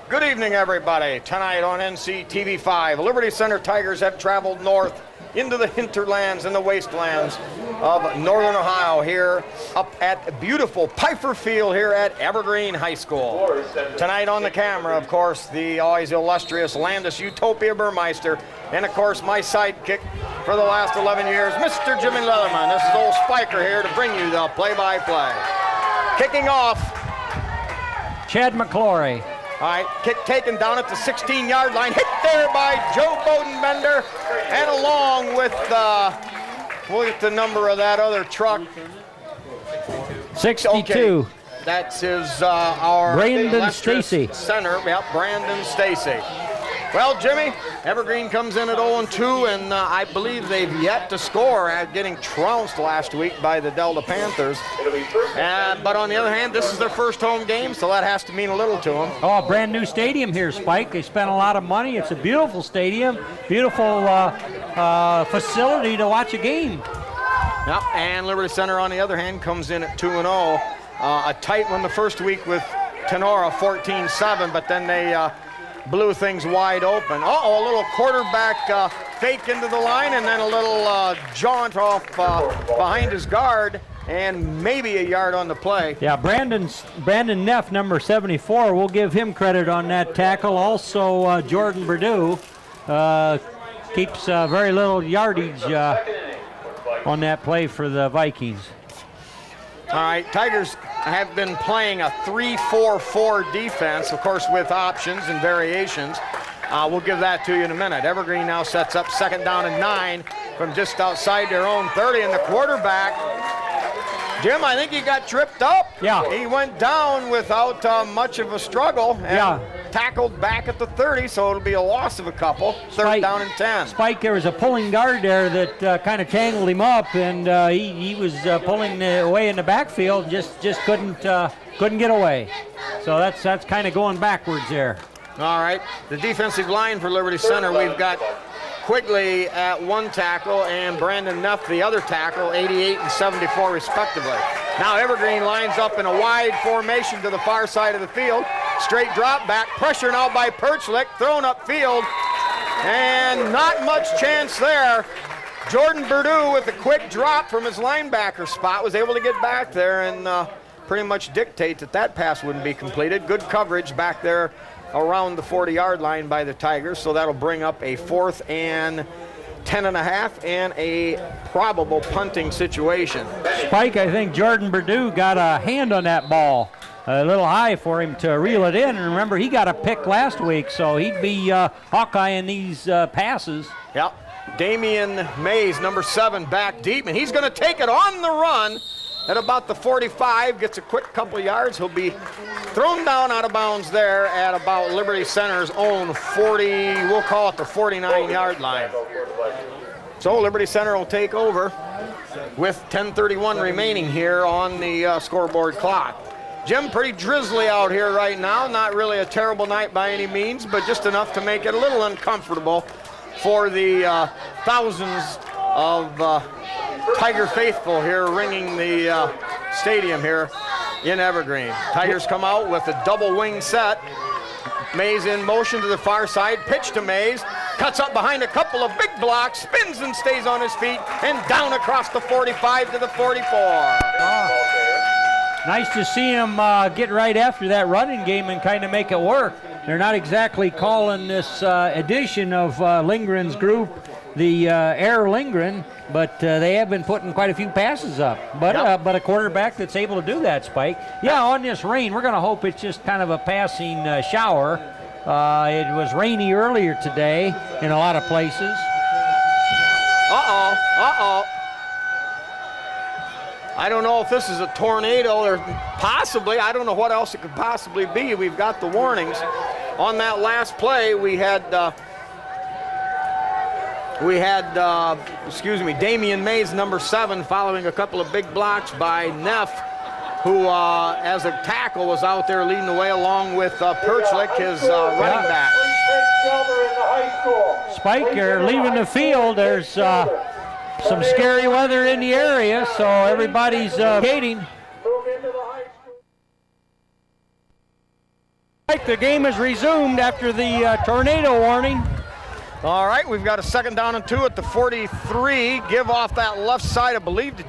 Good evening, everybody. Tonight on NCTV5, Liberty Center Tigers have traveled north into the hinterlands and the wastelands of northern Ohio here up at beautiful Piper Field here at Evergreen High School. Tonight on the camera, of course, the always illustrious Landis Utopia Burmeister, and of course my sidekick for the last 11 years, Mr. Jimmy Leatherman. This is old Spiker here to bring you the play-by-play. Kicking off, Chad McClory. all right, kick taken down at the 16-yard line, hit there by Joe Bodenbender, and along with the number of that other truck. 62. Okay, that's his our Brandon Stacy. Center. Yep, Brandon Stacy. Well, Jimmy, Evergreen comes in at 0-2, and I believe they've yet to score at getting trounced last week by the Delta Panthers. But on the other hand, this is their first home game, so that has to mean a little to them. Oh, brand new stadium here, Spike. They spent a lot of money. It's a beautiful stadium, beautiful facility to watch a game. Yep, and Liberty Center, on the other hand, comes in at 2-0. A tight one the first week with Tenora, 14-7, but then they blew things wide open. Uh-oh, a little quarterback fake into the line, and then a little jaunt off behind his guard, and maybe a yard on the play. Yeah, Brandon Neff, number 74, we'll give him credit on that tackle. Also, Jordan Perdue keeps very little yardage on that play for the Vikings. All right, Tigers have been playing a 3-4-4 defense, of course, with options and variations. We'll give that to you in a minute. Evergreen now sets up 2nd down and 9 from just outside their own 30, and the quarterback, Jim, I think he got tripped up. Yeah. He went down without much of a struggle and tackled back at the 30, so it'll be a loss of a couple. 3rd down and 10. Spike, there was a pulling guard there that kind of tangled him up, and he was pulling away in the backfield, just couldn't get away. So that's kind of going backwards there. All right, the defensive line for Liberty Center, we've got Quigley at 1 tackle and Brandon Neff the other tackle, 88 and 74 respectively. Now Evergreen lines up in a wide formation to the far side of the field. Straight drop back, pressure now by Perchlik, thrown upfield, and not much chance there. Jordan Perdue with a quick drop from his linebacker spot was able to get back there and pretty much dictate that pass wouldn't be completed. Good coverage back there around the 40-yard line by the Tigers, so that'll bring up a 4th and 10.5 and a probable punting situation. Spike, I think Jordan Perdue got a hand on that ball. A little high for him to reel it in, and remember, he got a pick last week, so he'd be Hawkeye in these passes. Yep. Damian Mays, number 7, back deep, and he's going to take it on the run at about the 45, gets a quick couple yards. He'll be thrown down out of bounds there at about Liberty Center's own 40, we'll call it the 49-yard line. So Liberty Center will take over with 10:31 remaining here on the scoreboard clock. Jim, pretty drizzly out here right now. Not really a terrible night by any means, but just enough to make it a little uncomfortable for the thousands of Tiger faithful here ringing the stadium here in Evergreen. Tigers come out with a double wing set. Mays in motion to the far side, pitch to Mays, cuts up behind a couple of big blocks, spins and stays on his feet, and down across the 45 to the 44. Nice to see him get right after that running game and kind of make it work. They're not exactly calling this edition of Lindgren's group the Air Lindgren, but they have been putting quite a few passes up. But but a quarterback that's able to do that, Spike. Yeah, on this rain, we're going to hope it's just kind of a passing shower. It was rainy earlier today in a lot of places. I don't know if this is a tornado or possibly, I don't know what else it could possibly be. We've got the warnings. On that last play, we had Damian Mays, number 7, following a couple of big blocks by Neff, who, as a tackle, was out there leading the way along with Perchlik, his running back. Spike, you're leaving the field. There's some scary weather in the area, so everybody's skating. The game is resumed after the tornado warning. All right, we've got a 2nd down and 2 at the 43. Give off that left side, I believe, to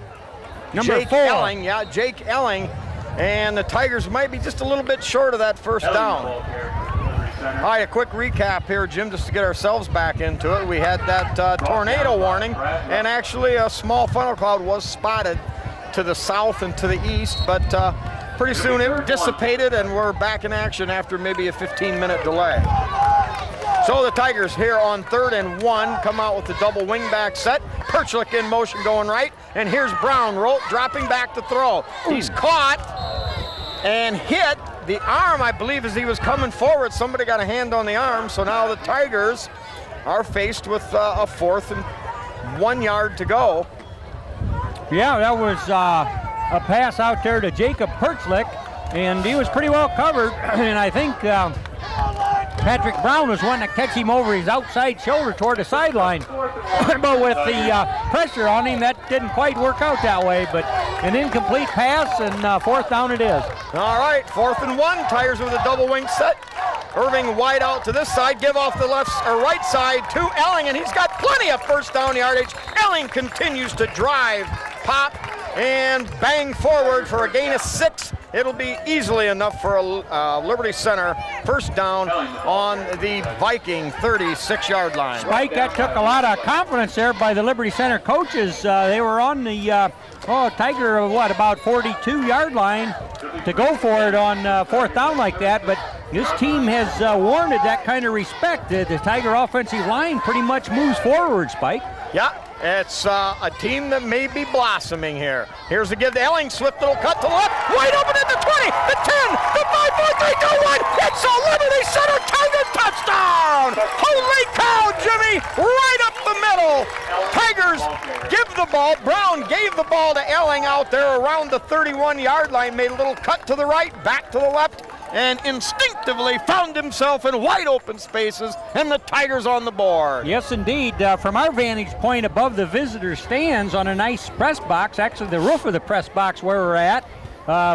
Number Jake 4. Elling. Yeah, Jake Elling. And the Tigers might be just a little bit short of that 1st down. All right, a quick recap here, Jim, just to get ourselves back into it. We had that tornado warning, and actually a small funnel cloud was spotted to the south and to the east, but pretty soon it dissipated, and we're back in action after maybe a 15-minute delay. So the Tigers here on 3rd and 1 come out with the double wingback set. Perchlik in motion going right, and here's Brown dropping back to throw. He's caught and hit the arm, I believe, as he was coming forward. Somebody got a hand on the arm, so now the Tigers are faced with a 4th and 1 yard to go. Yeah, that was a pass out there to Jacob Perchlik, and he was pretty well covered, and I think Patrick Brown was one to catch him over his outside shoulder toward the sideline. But with the pressure on him, that didn't quite work out that way. But an incomplete pass, and 4th down it is. All right, 4th and 1. Tigers with a double wing set. Irving wide out to this side, give off the left or right side to Elling, and he's got plenty of 1st down yardage. Elling continues to drive, pop, and bang forward for a gain of 6. It'll be easily enough for a Liberty Center 1st down on the Viking 36-yard line. Spike, that took a lot of confidence there by the Liberty Center coaches. They were on the Tiger, about 42-yard line to go for it on 4th down like that, but this team has warranted that kind of respect. The Tiger offensive line pretty much moves forward, Spike. Yeah, it's a team that may be blossoming here. Here's the give to Elling, swift little cut to the left, wide open at the 20, the 10, the 5, 4, 3, 2, 1. It's a Liberty Center Tiger touchdown! Holy cow, Jimmy, right up the middle. Tigers give the ball. Brown gave the ball to Elling out there around the 31-yard line, made a little cut to the right, back to the left, and instinctively found himself in wide open spaces, and the Tigers on the board. Yes, indeed. From our vantage point above the visitor stands on a nice press box, actually the roof of the press box where we're at,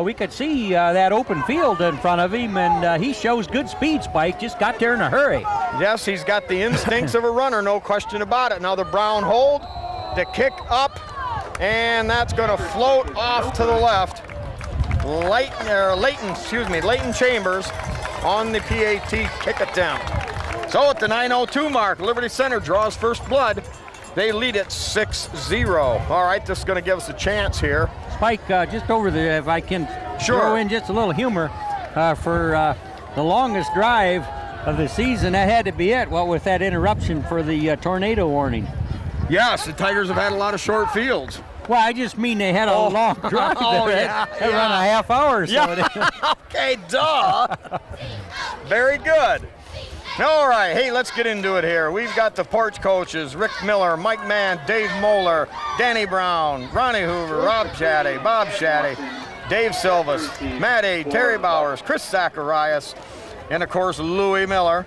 we could see that open field in front of him, and he shows good speed, Spike. Just got there in a hurry. Yes, he's got the instincts of a runner, no question about it. Now the Brown hold, the kick up, and that's going to float off to the left. Leighton Chambers on the PAT kick attempt. So at the 9:02 mark, Liberty Center draws first blood. They lead it 6-0. All right, this is going to give us a chance here. Spike, just over there, if I can throw in just a little humor, for the longest drive of the season, that had to be it, with that interruption for the tornado warning. Yes, the Tigers have had a lot of short fields. Well, I just mean they had a long drive. They run a half hour or so. Yeah. Okay, duh. Very good. All right, hey, let's get into it here. We've got the porch coaches, Rick Miller, Mike Mann, Dave Moeller, Danny Brown, Ronnie Hoover, Rob Shaddy, Bob Shaddy, Dave Silvas, Matt A., Terry Bowers, Chris Zacharias, and of course, Louie Miller,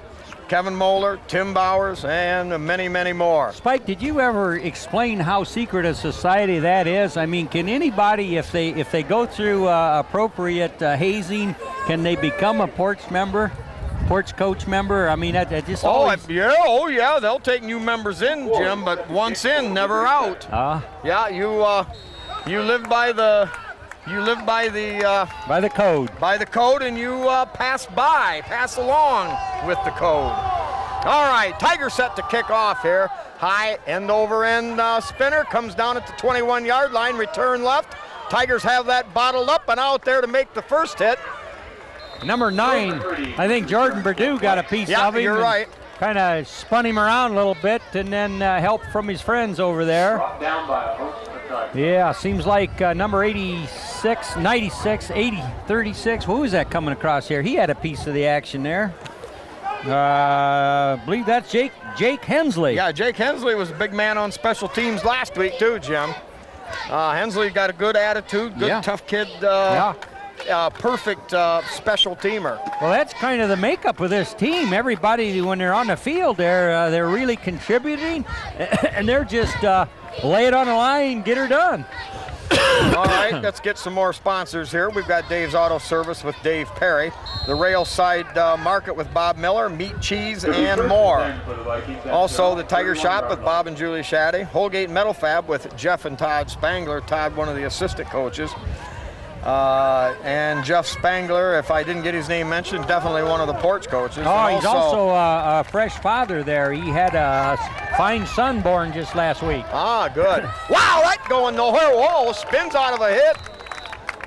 Kevin Moeller, Tim Bowers, and many, many more. Spike, did you ever explain how secret a society that is? I mean, can anybody, if they go through appropriate hazing, can they become a porch coach member? I mean, that just always... yeah, they'll take new members in, Jim, but once in, never out. Yeah, you live by the code. By the code, and you pass along with the code. All right, Tiger set to kick off here. High end over end spinner, comes down at the 21-yard line, return left. Tigers have that bottled up and out there to make the first hit. Number 9, I think Jordan Perdue got a piece of him. You're right. Kind of spun him around a little bit, and then help from his friends over there. Yeah, seems like number 86, 96, 80, 36. Who is that coming across here? He had a piece of the action there. I believe that's Jake Hensley. Yeah, Jake Hensley was a big man on special teams last week too, Jim. Hensley got a good attitude, good tough kid. Perfect special teamer. Well, that's kind of the makeup of this team. Everybody, when they're on the field, they're really contributing, and they're just lay it on the line, get her done. All right, let's get some more sponsors here. We've got Dave's Auto Service with Dave Perry, the Railside Market with Bob Miller, meat, cheese, and more. Also, the Tiger Shop with Bob and Julie Shaddy, Holgate Metal Fab with Jeff and Todd Spangler. Todd, one of the assistant coaches. And Jeff Spangler, if I didn't get his name mentioned, definitely one of the porch coaches. Oh, he's also a fresh father there. He had a fine son born just last week. Ah, good. Wow, that going nowhere. Whoa, spins out of a hit.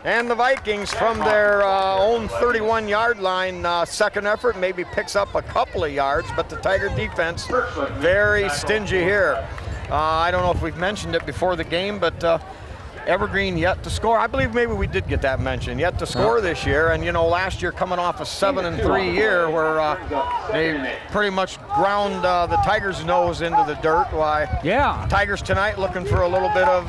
And the Vikings from their own 31-yard line, second effort, maybe picks up a couple of yards, but the Tiger defense very stingy here. I don't know if we've mentioned it before the game, but Evergreen yet to score. I believe maybe we did get that mentioned. Yet to score this year, and you know, last year coming off a 7-3 year where they pretty much ground the Tigers' nose into the dirt. Why? Yeah. Tigers tonight looking for a little bit of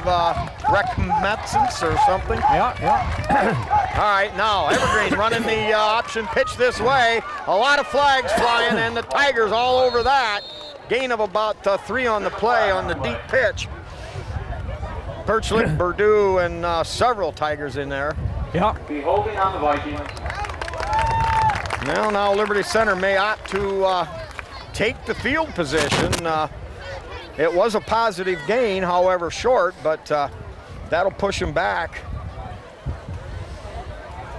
recommencence or something. Yeah. All right, now Evergreen running the option pitch this way. A lot of flags flying, and the Tigers all over that. Gain of about 3 on the play on the deep pitch. Perchlik, Purdue, and several Tigers in there. Yeah. Be holding on the Vikings. Well, now Liberty Center may opt to take the field position. It was a positive gain, however short, but that'll push them back.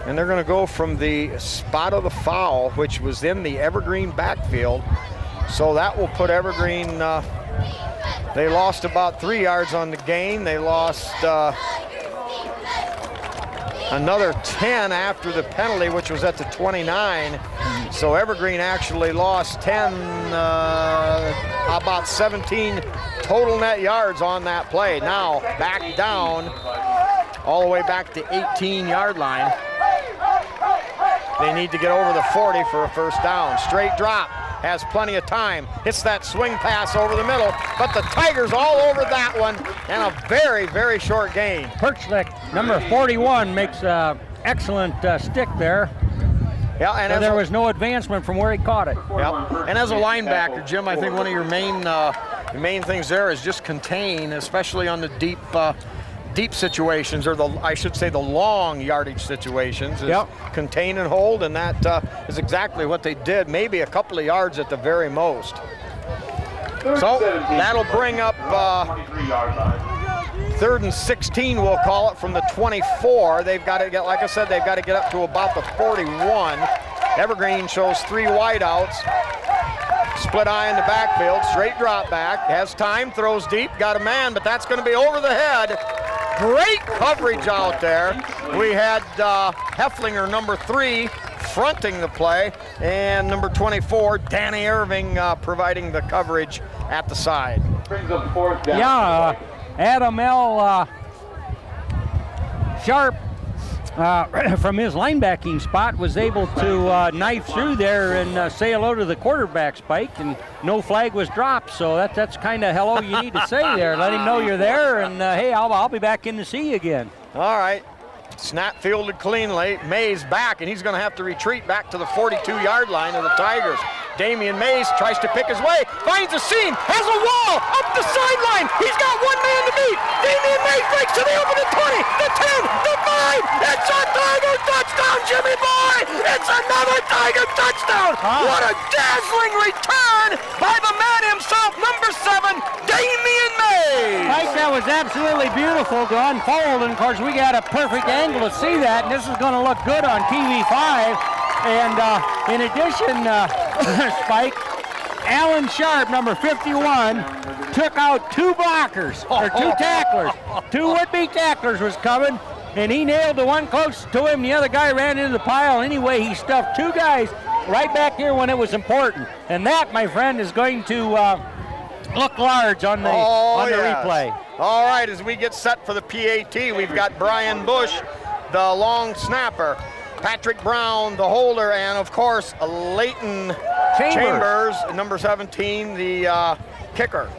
And they're going to go from the spot of the foul, which was in the Evergreen backfield. So that will put Evergreen, they lost about 3 yards on the gain. They lost another 10 after the penalty, which was at the 29. So Evergreen actually lost 10, about 17 total net yards on that play. Now back down, all the way back to 18-yard line. They need to get over the 40 for a first down. Straight drop. Has plenty of time, hits that swing pass over the middle, but the Tigers all over that one, and a very, very short gain. Perchlik, number 41, makes an excellent stick there. Yeah, and there was no advancement from where he caught it. Yep. And as a linebacker, Jim, I think one of your main things there is just contain, especially on the deep situations, or I should say the long yardage situations, is contain and hold, and that is exactly what they did, maybe a couple of yards at the very most. So that'll bring up 3rd and 16, we'll call it, from the 24. They've got to get, like I said, they've got to get up to about the 41. Evergreen shows 3 wideouts. Split eye in the backfield, straight drop back, has time, throws deep, got a man, but that's going to be over the head. Great coverage out there. We had Hefflinger, number 3, fronting the play, and number 24, Danny Irving, providing the coverage at the side. Brings up 4th down. Yeah, Adam L. Sharp, from his linebacking spot, was able to knife through there and say hello to the quarterback, Spike, and no flag was dropped. So that's kind of hello you need to say there. Let him know you're there, and hey, I'll be back in to see you again. All right. Snap fielded cleanly. Mays back, and he's going to have to retreat back to the 42-yard line of the Tigers. Damian Mays tries to pick his way, finds a seam, has a wall up the sideline. He's got one man to beat. Damian Mays breaks to the open, the 20, the 10, the 5. It's a Tiger touchdown, Jimmy boy. It's another Tiger touchdown. What a dazzling return by the man himself, number 7, Damian Mays. Mike, that was absolutely beautiful to unfold, and of course we got a perfect angle to see that, and this is going to look good on TV5. And in addition, Spike, Alan Sharp, number 51, took out 2 blockers, or 2 tacklers. 2 would-be tacklers was coming, and he nailed the one close to him. The other guy ran into the pile. Anyway, he stuffed 2 guys right back here when it was important. And that, my friend, is going to look large on the replay. All right, as we get set for the PAT, we've got Brian Bush, the long snapper, Patrick Brown, the holder, and of course, Leighton Chambers, number 17, the kicker.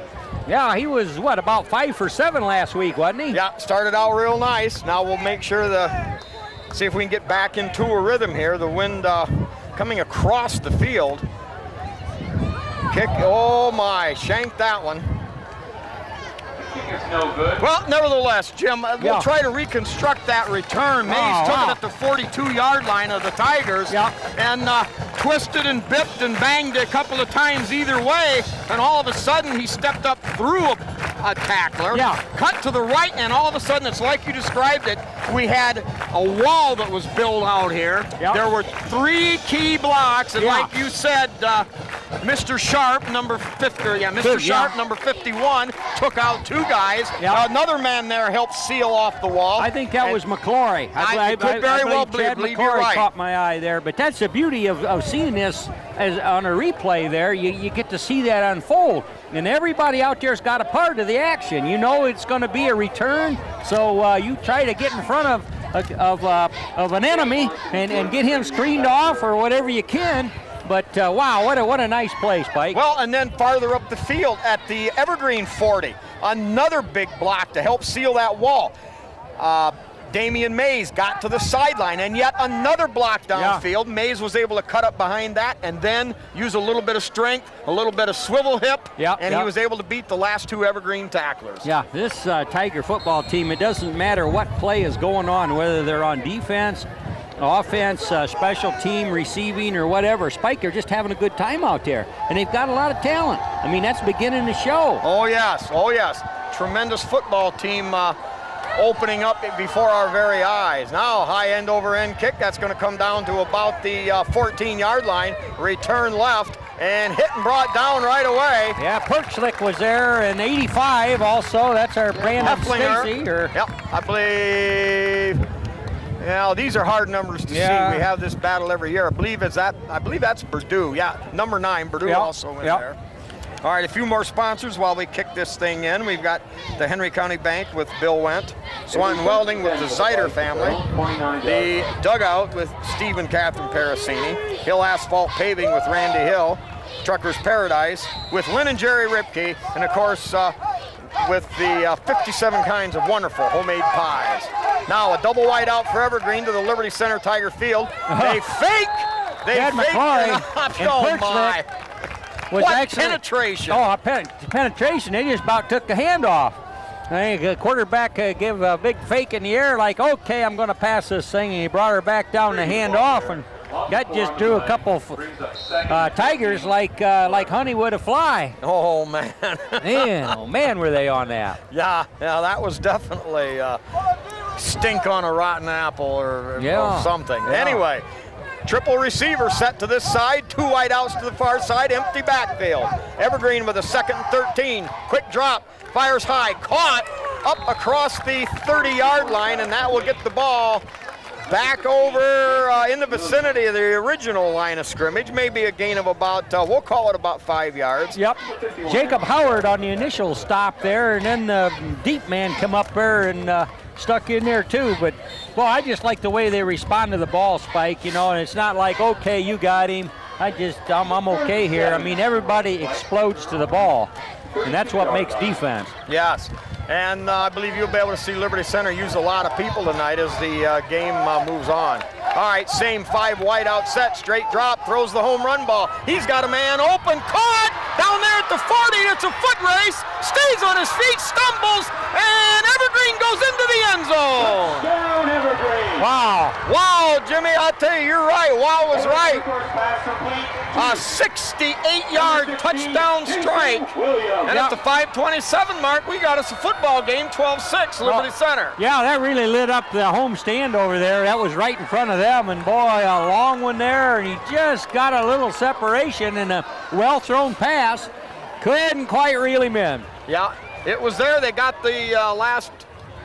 Yeah, he was, about 5 for 7 last week, wasn't he? Yeah, started out real nice. Now we'll make sure see if we can get back into a rhythm here. The wind coming across the field. Kick, oh my, shanked that one. kick is no good. Well, nevertheless, Jim, Yeah. we'll try to reconstruct that return. Mays Oh, took wow. it at the 42-yard line of the Tigers Yeah. and twisted and bipped and banged a couple of times either way, and all of a sudden he stepped up through a tackler, Yeah. cut to the right, and all of a sudden it's like you described it. We had a wall that was built out here. Yeah. There were 3 key blocks, and Yeah. like you said, Mr. Sharp, number 50, Mr. Sharp, Yeah. number 51, took out 2 guys. Yeah. Another man there helped seal off the wall. I think that And- was McClory. I could very well Chad believe you're McClory right. caught my eye there. But that's the beauty of seeing this as on a replay there. You get to see that unfold. And everybody out there's got a part of the action. You know it's going to be a return, so you try to get in front of an enemy and get him screened off or whatever you can. But wow, what a nice play, Spike. Well, and then farther up the field at the Evergreen 40, another big block to help seal that wall. Damian Mays got to the sideline, and yet another block downfield. Mays was able to cut up behind that and then use a little bit of strength, a little bit of swivel hip, and he was able to beat the last 2 Evergreen tacklers. Yeah, this Tiger football team, it doesn't matter what play is going on, whether they're on defense, offense, special team, receiving, or whatever. Spike, they're just having a good time out there, and they've got a lot of talent. I mean, that's beginning to show. Oh, yes. Oh, yes. Tremendous football team opening up before our very eyes. Now, high end over end kick. That's going to come down to about the 14-yard line. Return left and hit and brought down right away. Yeah, Perchlick was there in 85 also. That's our Brandon Hefflinger. Stacy. Yep, I believe. Yeah, these are hard numbers to Yeah. see. We have this battle every year. I believe that's Purdue. Yeah, number 9, Purdue Yep. also in Yep. there. All right, a few more sponsors while we kick this thing in. We've got the Henry County Bank with Bill Wendt, Swanton Welding with the Zeider family, the Dugout with Steve and Catherine Parasini, Hill Asphalt Paving with Randy Hill, Trucker's Paradise with Lynn and Jerry Ripke, and of course with the 57 kinds of wonderful homemade pies. Now a double wide out for Evergreen to the Liberty Center Tiger Field. They fake. They Chad fake McClory and and oh my. Was What actually, penetration. Oh, penetration. They just about took the hand off. I think the quarterback gave a big fake in the air like, okay, I'm going to pass this thing, and he brought her back down the hand off, and that just drew a couple Tigers like honey would a fly. Oh, man. Man, oh, man, were they on that. Yeah, that was definitely stink on a rotten apple or something. Yeah. Anyway, triple receiver set to this side, 2 wide outs to the far side, empty backfield. Evergreen with a 2nd and 13. Quick drop, fires high, caught up across the 30-yard line, and that will get the ball back over in the vicinity of the original line of scrimmage. Maybe a gain of about, we'll call it about 5 yards. Yep. Jacob Howard on the initial stop there, and then the deep man come up there and stuck in there too. But, well, I just like the way they respond to the ball, Spike, and it's not like, okay, you got him. I'm okay here. I mean, everybody explodes to the ball, and that's what makes defense. Yes. And I believe you'll be able to see Liberty Center use a lot of people tonight as the game moves on. All right, same 5 wide out set, straight drop, throws the home run ball. He's got a man open, caught down there at the 40. It's a foot race, stays on his feet, stumbles, and Evergreen goes into the end zone. Down Evergreen. Wow. Wow, Jimmy, I'll tell you, you're right. Wow was right. Pass complete. A 68-yard touchdown strike. And at the 5:27 mark, we got us a football game, 12-6, Liberty Center. Yeah, that really lit up the home stand over there. That was right in front of them, and boy, a long one there, and he just got a little separation and a well-thrown pass. Couldn't quite reel him in. Yeah, it was there. They got the last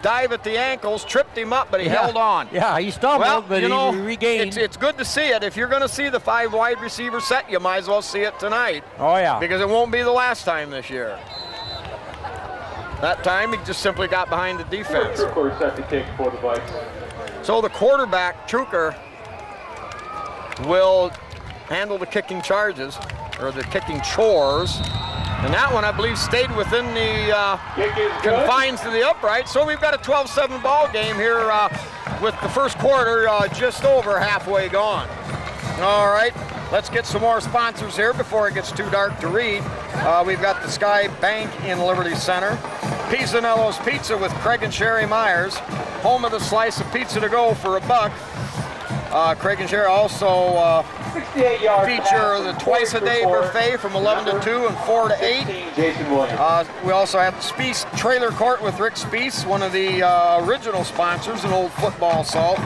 dive at the ankles, tripped him up, but he held on. Yeah, he stumbled, Well, but you know, he regained. it's good to see it. If you're going to see the 5 wide receiver set, you might as well see it tonight. Oh, yeah. Because it won't be the last time this year. That time, he just simply got behind the defense. Trooper set the kick for the Vikes. So the quarterback, Truker, will handle the kicking charges, or the kicking chores. And that one, I believe, stayed within the Kick is good. confines to the upright. So we've got a 12-7 ball game here with the first quarter just over halfway gone. All right, let's get some more sponsors here before it gets too dark to read. We've got the Sky Bank in Liberty Center. Pisanello's Pizza with Craig and Sherry Myers, home of the slice of pizza to go for $1. Craig and Sherry also 68-yard feature the twice-a-day buffet from 11 to 2 and 4 to 8. Jason Williams. We also have the Speece Trailer Court with Rick Speece, one of the original sponsors, an old football salt.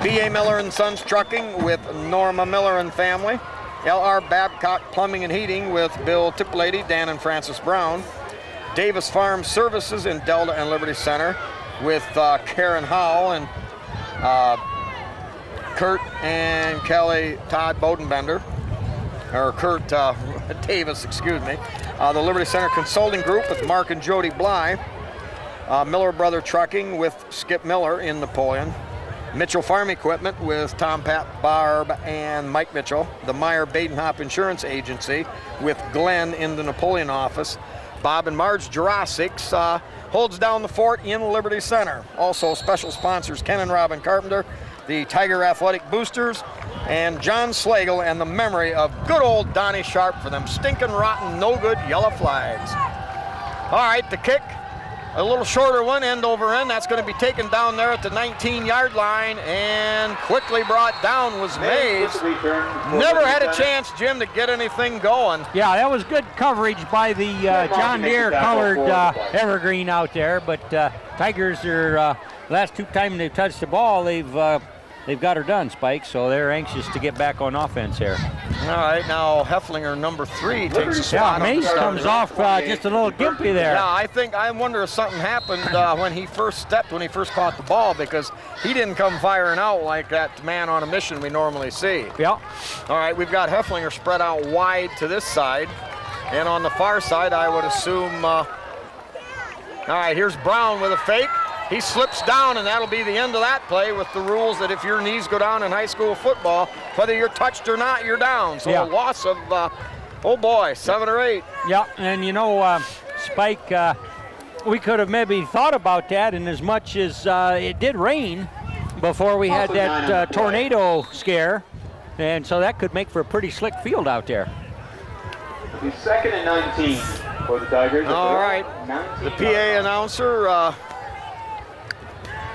B.A. Miller and Sons Trucking with Norma Miller and family. L.R. Babcock Plumbing and Heating with Bill Tiplady, Dan and Francis Brown. Davis Farm Services in Delta and Liberty Center with Karen Howell and Kurt and Kelly Todd Bodenbender, or Kurt Davis, excuse me. The Liberty Center Consulting Group with Mark and Jody Bly. Miller Brother Trucking with Skip Miller in Napoleon. Mitchell Farm Equipment with Tom, Pat, Barb, and Mike Mitchell. The Meyer Badenhop Insurance Agency with Glenn in the Napoleon office. Bob and Marge Jurassics holds down the fort in Liberty Center. Also special sponsors Ken and Robin Carpenter, the Tiger Athletic Boosters, and John Slagle, and the memory of good old Donnie Sharp for them stinking rotten, no good yellow flags. All right, the kick, a little shorter one, end over end. That's going to be taken down there at the 19-yard line, and quickly brought down was Mays. Never had a chance, Jim, to get anything going. Yeah, that was good coverage by the John Deere colored Evergreen out there, but Tigers are last 2 times they've touched the ball, they've got her done, Spike, so they're anxious to get back on offense here. All right, now Hefflinger, number 3, takes a spot. Yeah, Mace comes off just a little gimpy there. Yeah, I wonder if something happened when he first caught the ball, because he didn't come firing out like that man on a mission we normally see. Yeah. All right, we've got Hefflinger spread out wide to this side, and on the far side, I would assume, all right, here's Brown with a fake. He slips down, and that'll be the end of that play, with the rules that if your knees go down in high school football, whether you're touched or not, you're down. So a loss of, 7 or 8. Yeah, and you know, Spike, we could have maybe thought about that, and as much as it did rain before we had that tornado scare, and so that could make for a pretty slick field out there. The 2nd and 19 for the Tigers. All right, the PA announcer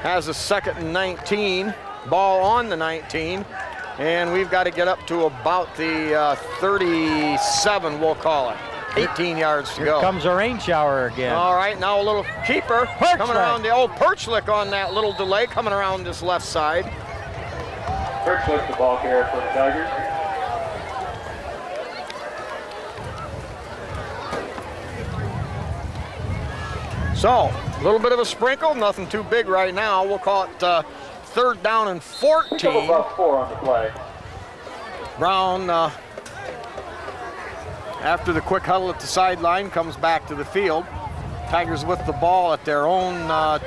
has a 2nd and 19, ball on the 19, and we've got to get up to about the 37, we'll call it. 18 yards to go. Here comes a rain shower again. All right, now a little keeper coming around the old Perchlick on that little delay, coming around this left side. Perchlick, the ball carrier for the Tigers. So, a little bit of a sprinkle, nothing too big right now. We'll call it 3rd down and 14. About 4 on the play. Brown, after the quick huddle at the sideline, comes back to the field. Tigers with the ball at their own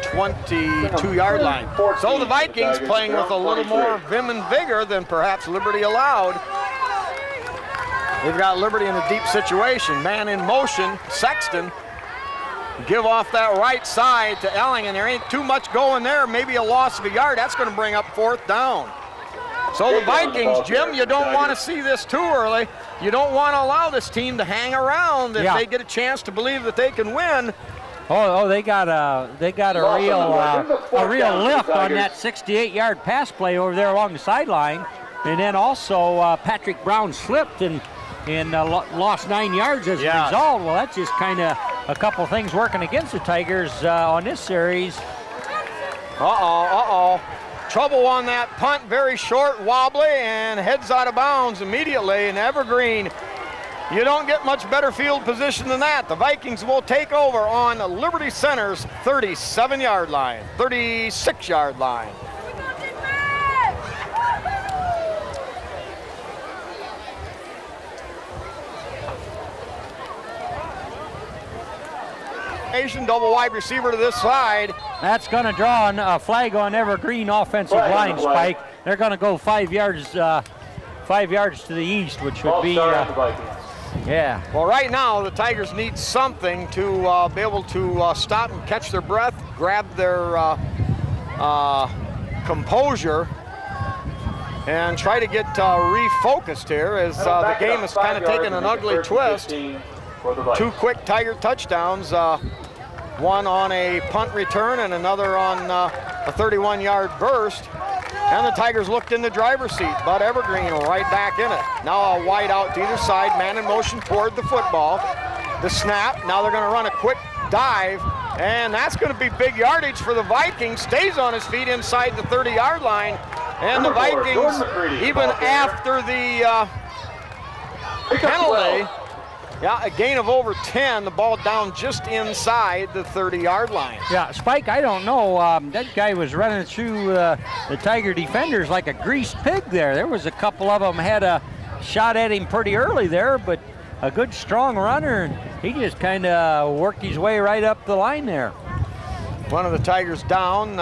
22-yard line. So the Vikings playing with a little more vim and vigor than perhaps Liberty allowed. They've got Liberty in a deep situation. Man in motion, Sexton. Give off that right side to Elling, and there ain't too much going there. Maybe a loss of a yard. That's going to bring up 4th down. So the Vikings, Jim, you don't want to see this too early. You don't want to allow this team to hang around if they get a chance to believe that they can win. Oh, they got a real lift on that 68-yard pass play over there along the sideline, and then also Patrick Brown slipped and lost 9 yards as a result. Well, that's just kind of a couple things working against the Tigers on this series. Trouble on that punt, very short, wobbly, and heads out of bounds immediately. And Evergreen, you don't get much better field position than that. The Vikings will take over on Liberty Center's 37-yard line, 36-yard line. Double wide receiver to this side. That's going to draw a flag on Evergreen offensive line, Spike. They're going to go 5 yards to the east, which would be yeah. Well, right now the Tigers need something to be able to stop and catch their breath, grab their composure, and try to get refocused here as the game has kind of taken an ugly twist. 2 quick Tiger touchdowns. one on a punt return and another on a 31-yard burst. And the Tigers looked in the driver's seat. Bud Evergreen right back in it. Now a wide out to either side, man in motion toward the football. The snap, now they're going to run a quick dive, and that's going to be big yardage for the Vikings. Stays on his feet inside the 30-yard line, and the Vikings, even after the penalty, a gain of over 10, the ball down just inside the 30-yard line. Yeah, Spike, I don't know. That guy was running through the Tiger defenders like a greased pig there. There was a couple of them had a shot at him pretty early there, but a good strong runner, and he just kind of worked his way right up the line there. One of the Tigers down.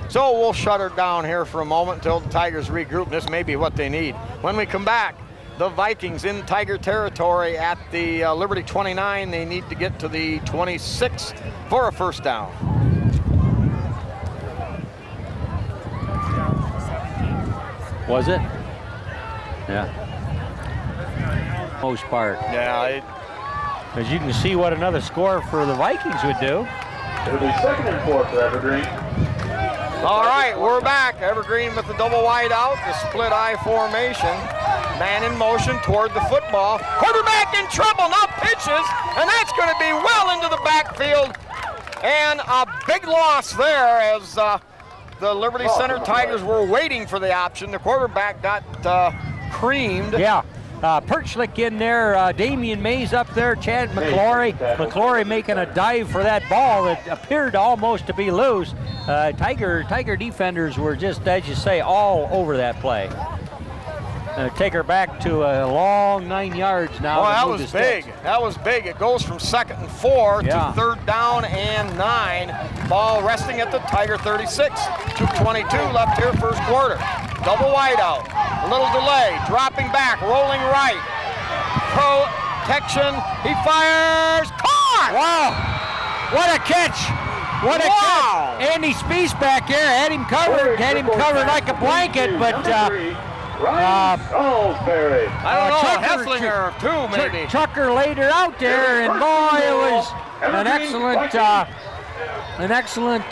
So we'll shut her down here for a moment until the Tigers regroup. This may be what they need. When we come back, the Vikings in Tiger territory at the Liberty 29. They need to get to the 26 for a first down. Was it? Yeah. Most part. Yeah. As you can see what another score for the Vikings would do. It'll be 2nd and 4 for Evergreen. All right, we're back. Evergreen with the double wide out, the split eye formation. Man in motion toward the football. Quarterback in trouble, now pitches, and that's going to be well into the backfield. And a big loss there as the Liberty Center Tigers were waiting for the option. The quarterback got creamed. Yeah. Perchlik in there, Damian Mays up there, Chad McClory. McClory making a dive for that ball that appeared almost to be loose. Tiger defenders were just, as you say, all over that play. Take her back to a long 9 yards now. Oh, that was big. That was big. It goes from 2nd and 4 to 3rd down and 9. Ball resting at the Tiger 36. 2:22 left here, first quarter. Double wide out. A little delay. Dropping back. Rolling right. Protection. He fires. Caught! Wow. What a catch. What a catch. Andy Speece back here had him covered. Had him covered like a blanket, but Salisbury. I don't know, Hefflinger too, maybe. Trucker laid her out there, and boy, it was an excellent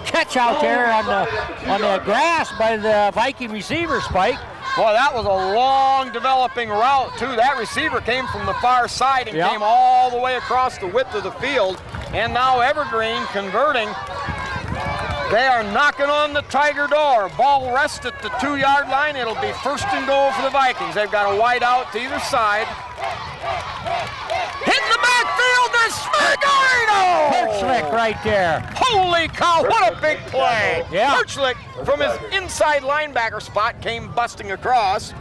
catch out there on the grass by the Viking receiver, Spike. Boy, that was a long developing route too. That receiver came from the far side and came all the way across the width of the field. And now Evergreen converting. They are knocking on the Tiger door. Ball rests at the 2-yard line. It'll be 1st and goal for the Vikings. They've got a wide out to either side. Hit the backfield to Smirgarino! Perchlik right there. Holy cow, what a big play. Yeah. Perchlik from his inside linebacker spot came busting across.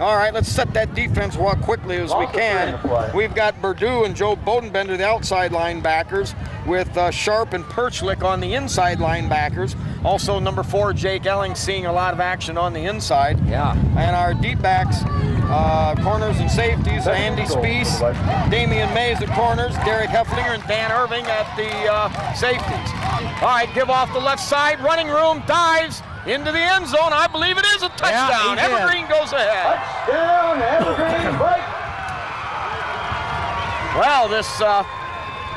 All right, let's set that defense walk quickly as we can. We've got Berdu and Joe Bodenbender, the outside linebackers, with Sharp and Perchlik on the inside linebackers. Also, number 4, Jake Elling, seeing a lot of action on the inside. Yeah. And our deep backs, corners and safeties, Andy Speece, Damian Mays at corners, Derek Hefflinger, and Dan Irving at the safeties. All right, give off the left side, running room, dives into the end zone. I believe it is a touchdown. Yeah, Evergreen goes ahead. Touchdown, Evergreen Vikings. Well, this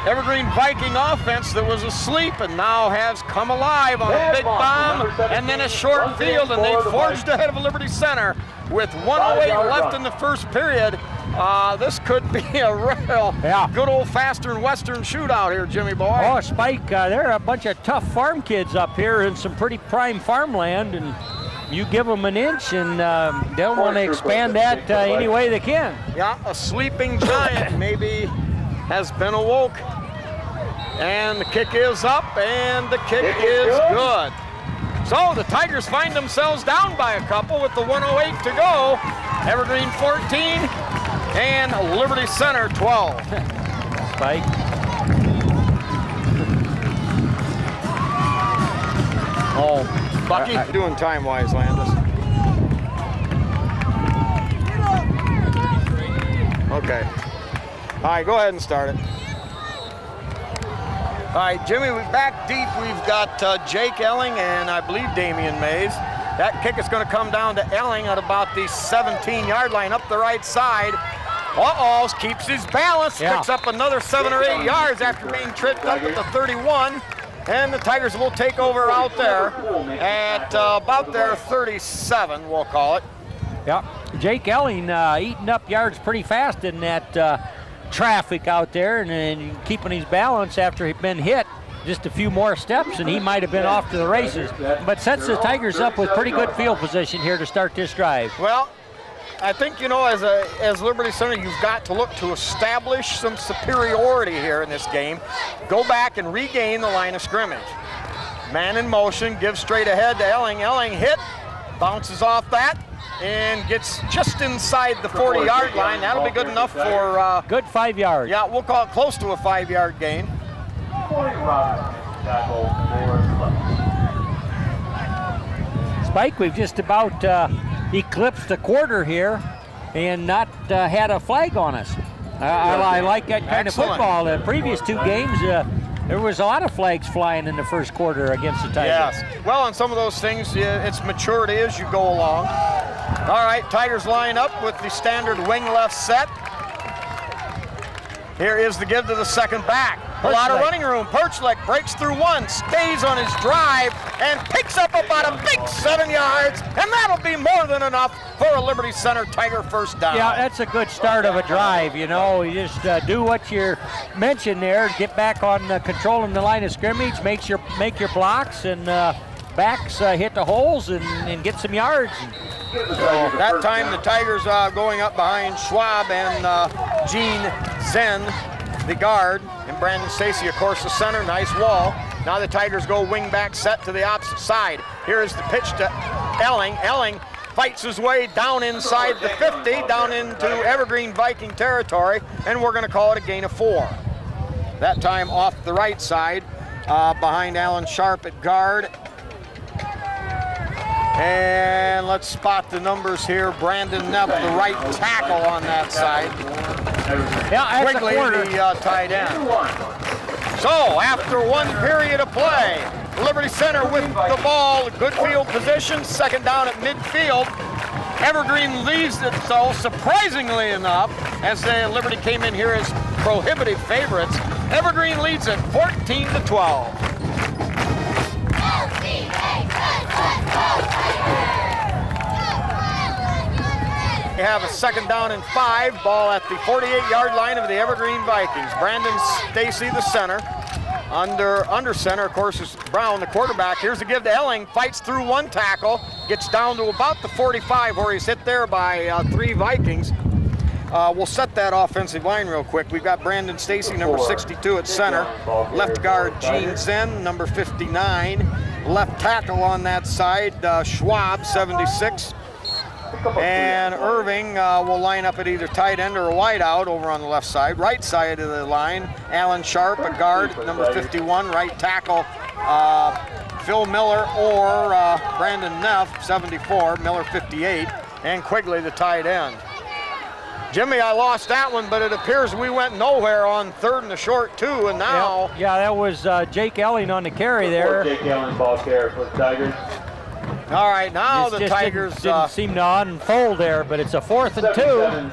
Evergreen Viking offense that was asleep and now has come alive on a big bomb and then a short field, and they forged ahead of Liberty Center with 1:08 left in the first period. This could be a real good old-fashioned Western shootout here, Jimmy boy. Oh, Spike, there are a bunch of tough farm kids up here in some pretty prime farmland, and you give them an inch and they'll want to expand that any way they can. Yeah, a sleeping giant maybe has been awoke. And the kick is up, and the kick is good. So the Tigers find themselves down by a couple with the 1:08 to go. Evergreen 14 and Liberty Center 12. Spike. Oh, Bucky, doing time-wise, Landis. Okay. All right, go ahead and start it. All right, Jimmy, we're back deep. We've got Jake Elling and I believe Damian Mays. That kick is going to come down to Elling at about the 17-yard line up the right side. Uh-oh, keeps his balance, Yeah. picks up another 7 or 8 yards after being tripped up at the 31. And the Tigers will take over out there at about their 37, we'll call it. Yeah, Jake Elling eating up yards pretty fast in that traffic out there and keeping his balance after he'd been hit. Just a few more steps and he might have been off to the races. But sets the Tigers up with pretty good field position here to start this drive. Well, I think, you know, as Liberty Center, you've got to look to establish some superiority here in this game. Go back and regain the line of scrimmage. Man in motion, gives straight ahead to Elling. Elling hit, bounces off that, and gets just inside the 40-yard line. That'll be good enough for... good 5 yards. Yeah, we'll call it close to a 5-yard gain. Spike, we've just about eclipsed a quarter here and not had a flag on us. I like that kind Excellent. of football. The previous 2 games, there was a lot of flags flying in the first quarter against the Tigers. Yes. Well, on some of those things, it's maturity as you go along. All right, Tigers line up with the standard wing left set. Here is the give to the second back. A lot of running room. Perchlik breaks through one, stays on his drive, and picks up about a big 7 yards, and that'll be more than enough for a Liberty Center Tiger first down. Yeah, that's a good start of a drive. You know, you just do what you're mentioned there, get back on controlling the line of scrimmage, make your blocks, and backs hit the holes and get some yards. So that time the Tigers going up behind Schwab and Gene Zen, the guard, and Brandon Stacy, of course, the center. Nice wall. Now the Tigers go wing back set to the opposite side. Here is the pitch to Elling. Elling fights his way down inside the 50, down into Evergreen Viking territory, and we're going to call it a gain of 4. That time off the right side, behind Alan Sharp at guard. And let's spot the numbers here. Brandon Neff, the right tackle on that side. Yeah, that's Quigley, a quarter. the tight end. So, after 1 period of play, Liberty Center with the ball, good field position, second down at midfield. Evergreen leaves it, though, surprisingly enough, as Liberty came in here as prohibitive favorites. Evergreen leads it 14-12. We have a second down and 5, ball at the 48-yard line of the Evergreen Vikings. Brandon Stacy, the center. Under center, of course, is Brown, the quarterback. Here's the give to Elling, fights through one tackle, gets down to about the 45 where he's hit there by 3 Vikings. We'll set that offensive line real quick. We've got Brandon Stacy, number 62 at center. Left guard, Gene Zen, number 59. Left tackle on that side, Schwab, 76. And Irving will line up at either tight end or a wide out over on the left side. Right side of the line, Alan Sharp, a guard, number 51. Right tackle, Phil Miller or Brandon Neff, 74. Miller, 58. And Quigley, the tight end. Jimmy, I lost that one, but it appears we went nowhere on 3rd and the short, too, and now... Yeah, that was Jake Elling on the carry there. Jake Elling ball carrier for the Tigers. All right, now the Just Tigers... didn't seem to unfold there, but it's a 4th and 2.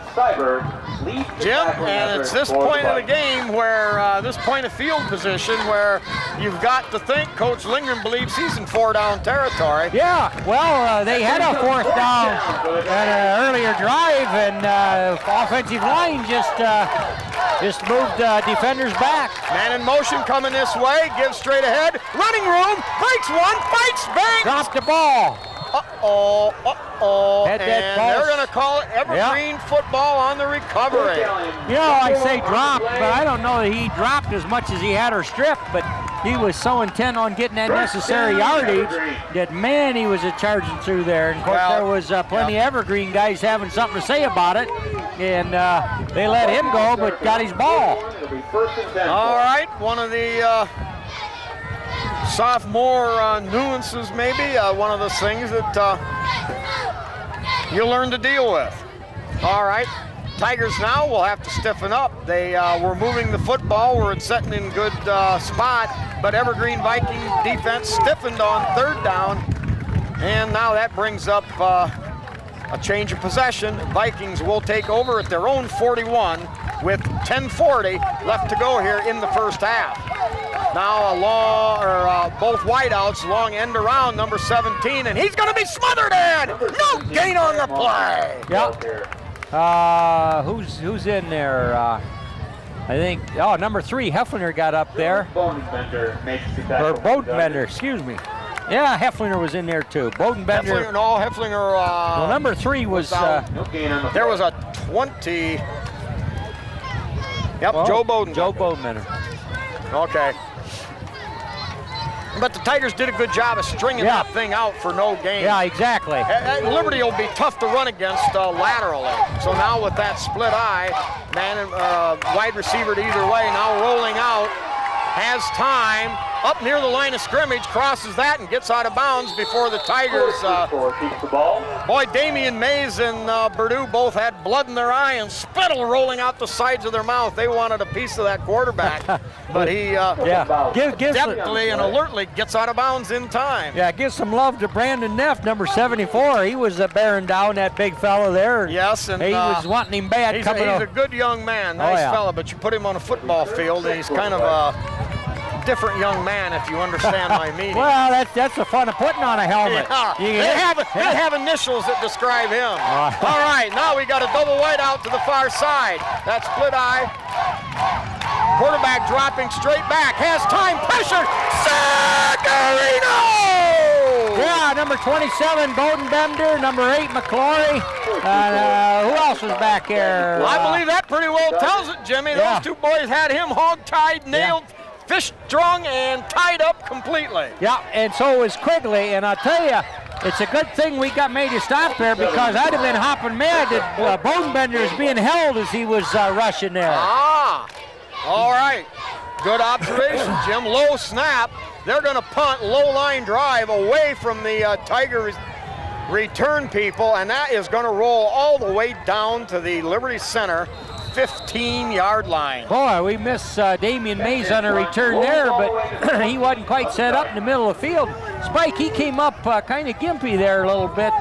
Jim, and it's this point of the game where, this point of field position where you've got to think Coach Lindgren believes he's in 4-down territory. Yeah, well, they had a 4th down at an earlier drive, and offensive line just moved defenders back. Man in motion coming this way, gives straight ahead, running room, breaks one, fights back. Dropped the ball. And they're going to call it Evergreen football on the recovery. You know, I say dropped, but I don't know that he dropped as much as he had her stripped, but he was so intent on getting that necessary yardage that, man, he was charging through there. And, of course, there was plenty of Evergreen guys having something to say about it, and they let him go, but got his ball. All right, one of the sophomore nuances, maybe, one of those things that you learn to deal with. All right, Tigers now will have to stiffen up. They were moving the football, were setting in good spot, but Evergreen Viking defense stiffened on 3rd down, and now that brings up a change of possession. Vikings will take over at their own 41 with 10:40 left to go here in the first half. Now both wideouts, long end around number 17, and he's going to be smothered in. No gain on the play. Yep. Who's in there? I think, number 3, Hefflinger got up there. Bodenbender makes the tackle. Or Bodenbender, excuse me. Yeah, Hefflinger was in there too. Bodenbender. Hefflinger. Well, number 3 was. No gain on the There play. was a 20. Yep, well, Joe Bodenbender. Joe Bodenbender. Okay. But the Tigers did a good job of stringing that thing out for no gain. Yeah, exactly. Liberty will be tough to run against laterally. So now with that split eye, man and wide receiver to either way, now rolling out, has time, up near the line of scrimmage, crosses that and gets out of bounds before the Tigers. Keeps the ball. Boy, Damian Mays and Purdue both had blood in their eye and spittle rolling out the sides of their mouth. They wanted a piece of that quarterback, but he deftly and alertly gets out of bounds in time. Yeah, give some love to Brandon Neff, number 74. He was bearing down that big fella there. Yes, and he was wanting him bad. He's a good young man, nice fella, but you put him on a football field and he's kind of a different young man, if you understand my meaning. Well, that's the fun of putting on a helmet. Yeah. They have initials that describe him. All right, now we got a double wide out to the far side. That split eye. Quarterback dropping straight back. Has time. Pressure. Sagarino! Yeah, number 27, Bodenbender. Number 8, McClory. Who else was back there? I believe that pretty well tells it, Jimmy. Those two boys had him hog-tied, nailed, fish strung, and tied up completely. Yeah, and so was Quigley, and I'll tell you, it's a good thing we got made to stop there because I'd have been hopping mad that Bodenbender is being held as he was rushing there. All right. Good observation, Jim. Low snap. They're going to punt, low line drive away from the Tigers return people, and that is going to roll all the way down to the Liberty Center 15-yard line. Boy, we miss Damian Mays on a return there, but he wasn't quite set up in the middle of the field. Spike, he came up kind of gimpy there a little bit.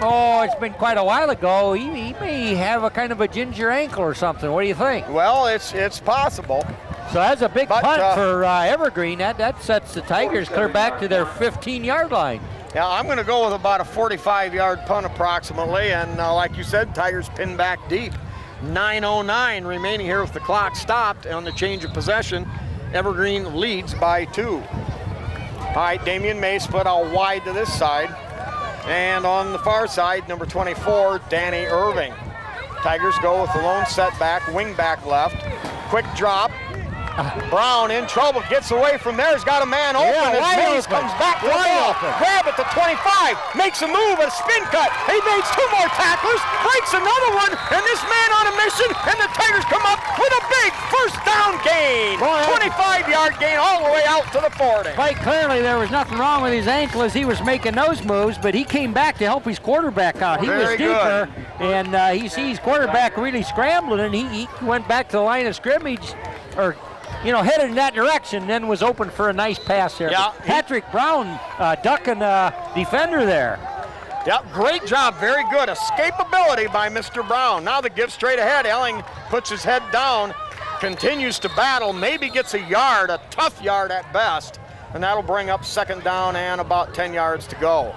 It's been quite a while ago. He may have a kind of a ginger ankle or something. What do you think? Well, it's possible. So that's a big punt for Evergreen. That sets the Tigers clear back to their 15-yard line. Yeah, I'm going to go with about a 45-yard punt approximately, and like you said, Tigers pinned back deep. 9:09 remaining here with the clock stopped on the change of possession. Evergreen leads by 2. All right, Damian May split out wide to this side. And on the far side, number 24, Danny Irving. Tigers go with the lone setback, wing back left. Quick drop. Brown in trouble, gets away from there. He's got a man open as Mays comes back to the ball. Grab at the 25, makes a move, a spin cut. He makes 2 more tacklers, breaks another one, and this man on a mission, and the Tigers come up with a big first down gain. 25-yard gain all the way out to the 40. Quite clearly there was nothing wrong with his ankle as he was making those moves, but he came back to help his quarterback out. He was deeper, and he sees quarterback really scrambling, and he went back to the line of scrimmage, or headed in that direction, then was open for a nice pass there. Yeah, Patrick Brown ducking a defender there. Yep, great job, very good. Escapability by Mr. Brown. Now the give straight ahead. Elling puts his head down, continues to battle, maybe gets a yard, a tough yard at best, and that'll bring up second down and about 10 yards to go.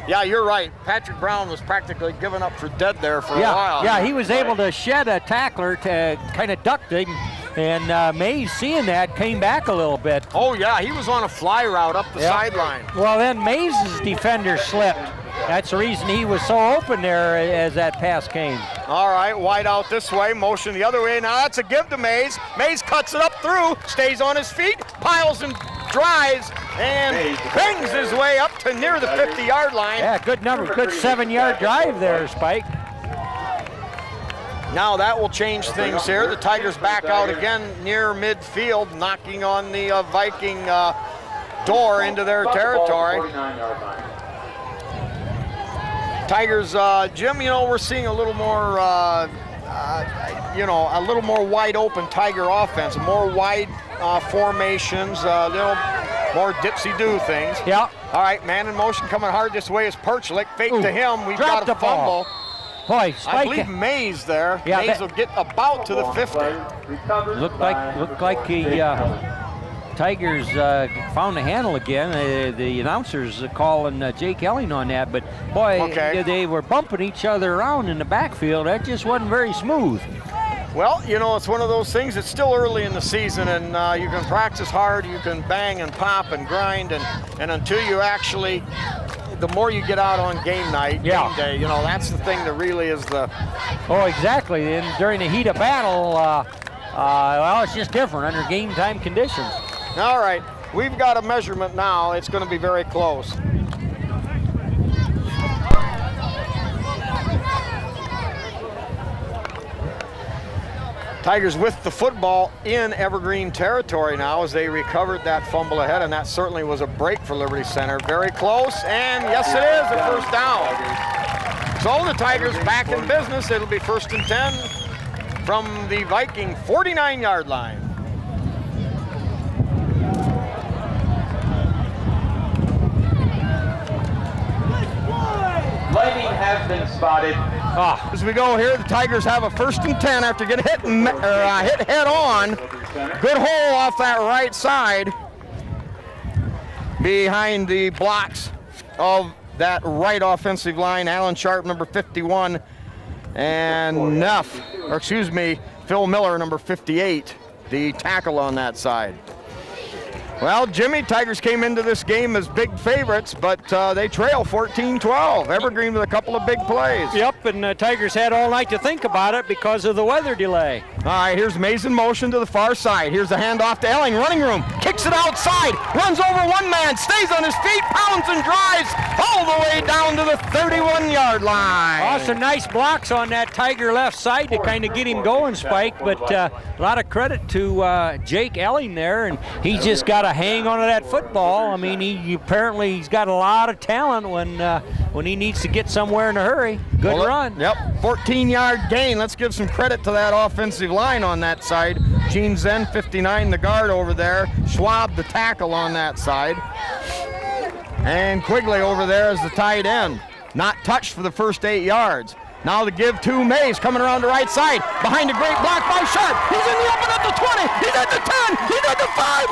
Yeah, you're right. Patrick Brown was practically given up for dead there for a while. Yeah, he was able to shed a tackler to kind of duck him, and Mays, seeing that, came back a little bit. Oh, yeah, he was on a fly route up the sideline. Well, then Mays' defender slipped. That's the reason he was so open there as that pass came. All right, wide out this way, motion the other way. Now that's a give to Mays. Mays cuts it up through, stays on his feet, piles and drives, and bangs his way up to near the 50-yard line. Yeah, good number, good 7-yard drive there, Spike. Now that will change things here. The Tigers back out again near midfield, knocking on the Viking door into their territory. Tigers, Jim, we're seeing a little more, a little more wide open Tiger offense, more wide formations, more dipsy-do things. Yeah. All right, man in motion coming hard this way is Perchlik. Fake Ooh, to him. We've dropped got a the ball. fumble. Boy, I Spike believe Mays there. Yeah, Mays will get about to the 50. looked like the Tigers found the handle again. The announcers calling Jake Elling on that, but boy, Okay. they were bumping each other around in the backfield. That just wasn't very smooth. Well, you know, it's one of those things. It's still early in the season, and you can practice hard, you can bang and pop and grind, and until you actually, the more you get out on game night, Yeah. game day, you know, that's the thing that really is the. Oh, exactly. And during the heat of battle, well, it's just different under game time conditions. All right, we've got a measurement now. It's going to be very close. Tigers with the football in Evergreen territory now as they recovered that fumble ahead, and that certainly was a break for Liberty Center. Very close, and yes, it is a first down. So the Tigers back in business. It'll be 1st and 10 from the Viking 49-yard line. Lightning has been spotted. As we go here, the Tigers have a 1st and 10 after getting hit head on. Good hole off that right side behind the blocks of that right offensive line. Alan Sharp, number 51, and Phil Miller, number 58, the tackle on that side. Well, Jimmy, Tigers came into this game as big favorites, but they trail 14-12. Evergreen with a couple of big plays. Yep, and the Tigers had all night to think about it because of the weather delay. All right, here's Mays in motion to the far side. Here's the handoff to Elling, running room, kicks it outside, runs over one man, stays on his feet, pounds and drives all the way down to the 31-yard line. Also, nice blocks on that Tiger left side to kind of get him going, Spike, but a lot of credit to Jake Elling there, and he just got a hang on to that football. I mean, he's got a lot of talent when he needs to get somewhere in a hurry. Good run. Yep, 14-yard gain. Let's give some credit to that offensive line on that side. Gene Zen, 59, the guard over there. Schwab, the tackle on that side. And Quigley over there is the tight end. Not touched for the first 8 yards. Now the give to Mays, coming around the right side. Behind a great block by Sharp. He's in the open at the 20. He's at the 10. He's at the 5.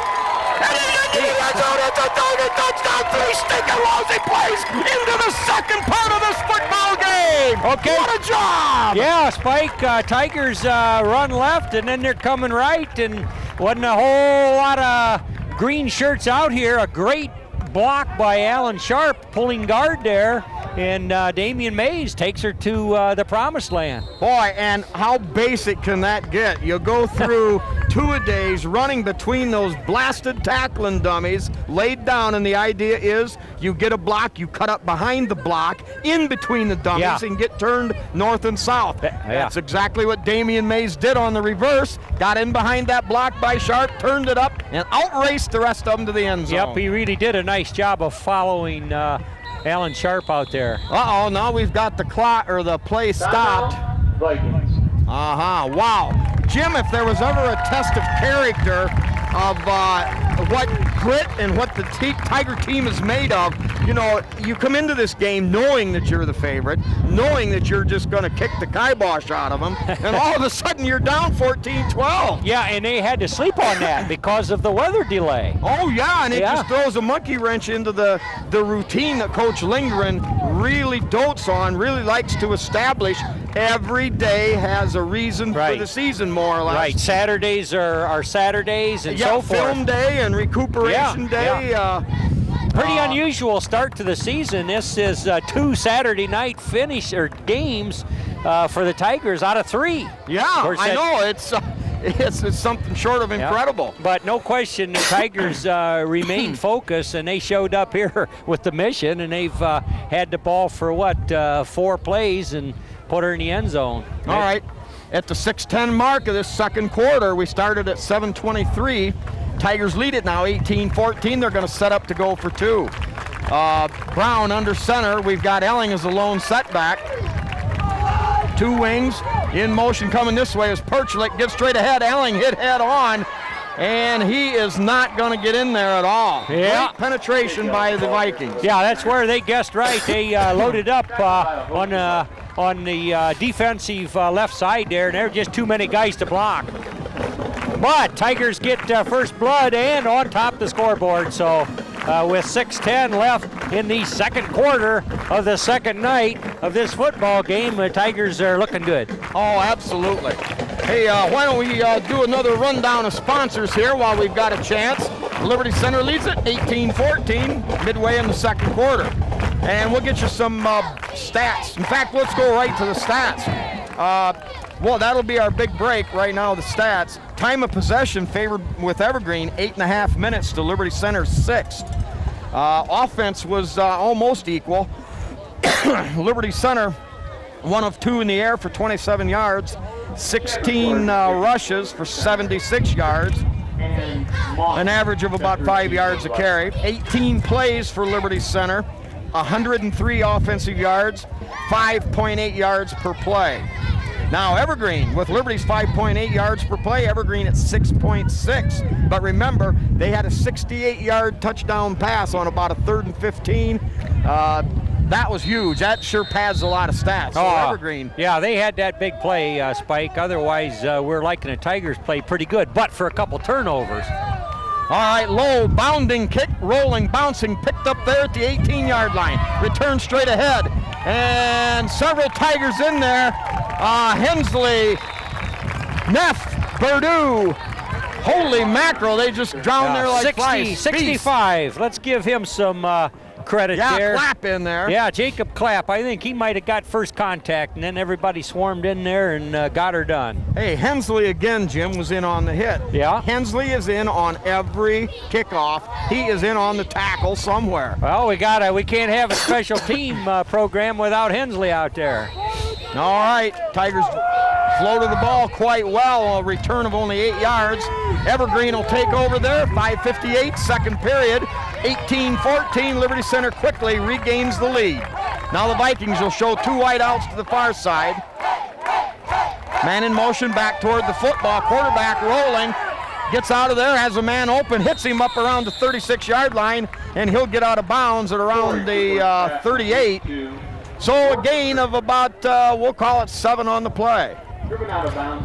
And he's into the end zone. It's a touchdown. 3 stinking lousy plays into the second part of this football game. Okay. What a job. Yeah, Spike, Tigers run left, and then they're coming right, and wasn't a whole lot of green shirts out here. A great block by Alan Sharp, pulling guard there, and Damian Mays takes her to the promised land. Boy, and how basic can that get? You go through two-a-days running between those blasted tackling dummies laid down, and the idea is you get a block, you cut up behind the block, in between the dummies, and get turned north and south. That's exactly what Damian Mays did on the reverse. Got in behind that block by Sharp, turned it up, and outraced the rest of them to the end zone. Yep, he really did a nice job of following Alan Sharp out there. Uh-oh, now we've got the clock, or the play stopped. Vikings. Wow. Jim, if there was ever a test of character of what grit and what the Tiger team is made of, you know, you come into this game knowing that you're the favorite, knowing that you're just going to kick the kibosh out of them, and all of a sudden you're down 14-12. Yeah, and they had to sleep on that because of the weather delay. Oh, yeah, and it just throws a monkey wrench into the routine that Coach Lindgren really dotes on, really likes to establish. Every day has a reason for the season, more or less. Right, Saturdays are Saturdays and so forth. Film day and recuperation day. Pretty unusual start to the season. This is 2 Saturday night games for the Tigers out of 3. Yeah, I know. It's something short of incredible. But no question, the Tigers remain focused, and they showed up here with the mission, and they've had the ball for 4 plays and put her in the end zone. All right. At the 6:10 mark of this second quarter, we started at 7:23. Tigers lead it now 18-14. They're going to set up to go for 2. Brown under center. We've got Elling as a lone setback. 2 wings in motion coming this way as Perchlik gives straight ahead. Elling hit head on. and he is not going to get in there at all. Yeah. Great penetration by the Vikings. Yeah, that's where they guessed right. They loaded up on the defensive left side there, and there were just too many guys to block. But Tigers get first blood and on top of the scoreboard. So with 6:10 left in the second quarter of the second night of this football game, the Tigers are looking good. Oh, absolutely. Hey, why don't we do another rundown of sponsors here while we've got a chance. Liberty Center leads it 18-14 midway in the second quarter. And we'll get you some stats. In fact, let's go right to the stats. Well, that'll be our big break right now, the stats. Time of possession favored with Evergreen, 8.5 minutes to Liberty Center, 6. Offense was almost equal. Liberty Center, 1 of 2 in the air for 27 yards, 16 rushes for 76 yards, an average of about 5 yards a carry. 18 plays for Liberty Center, 103 offensive yards, 5.8 yards per play. Now Evergreen, with Liberty's 5.8 yards per play, Evergreen at 6.6. But remember, they had a 68-yard touchdown pass on about a 3rd and 15. That was huge. That sure pads a lot of stats. So Evergreen. Yeah, they had that big play, Spike. Otherwise, we're liking the Tigers play pretty good, but for a couple turnovers. All right, low, bounding kick, rolling, bouncing, picked up there at the 18-yard line. Return straight ahead. And several Tigers in there. Hensley, Neff, Purdue. Holy mackerel, they just drowned there like 60, flies. 65. Let's give him some credit there. Yeah, Clapp in there. Yeah, Jacob Clapp. I think he might have got first contact, and then everybody swarmed in there and got her done. Hey, Hensley again, Jim, was in on the hit. Yeah. Hensley is in on every kickoff. He is in on the tackle somewhere. Well, we can't have a special team program without Hensley out there. All right, Tigers floated the ball quite well, a return of only 8 yards. Evergreen will take over there, 5:58, second period, 18-14. Liberty Center quickly regains the lead. Now the Vikings will show 2 wideouts to the far side. Man in motion back toward the football, quarterback rolling, gets out of there, has a man open, hits him up around the 36-yard line, and he'll get out of bounds at around the 38. So a gain of about, we'll call it 7 on the play.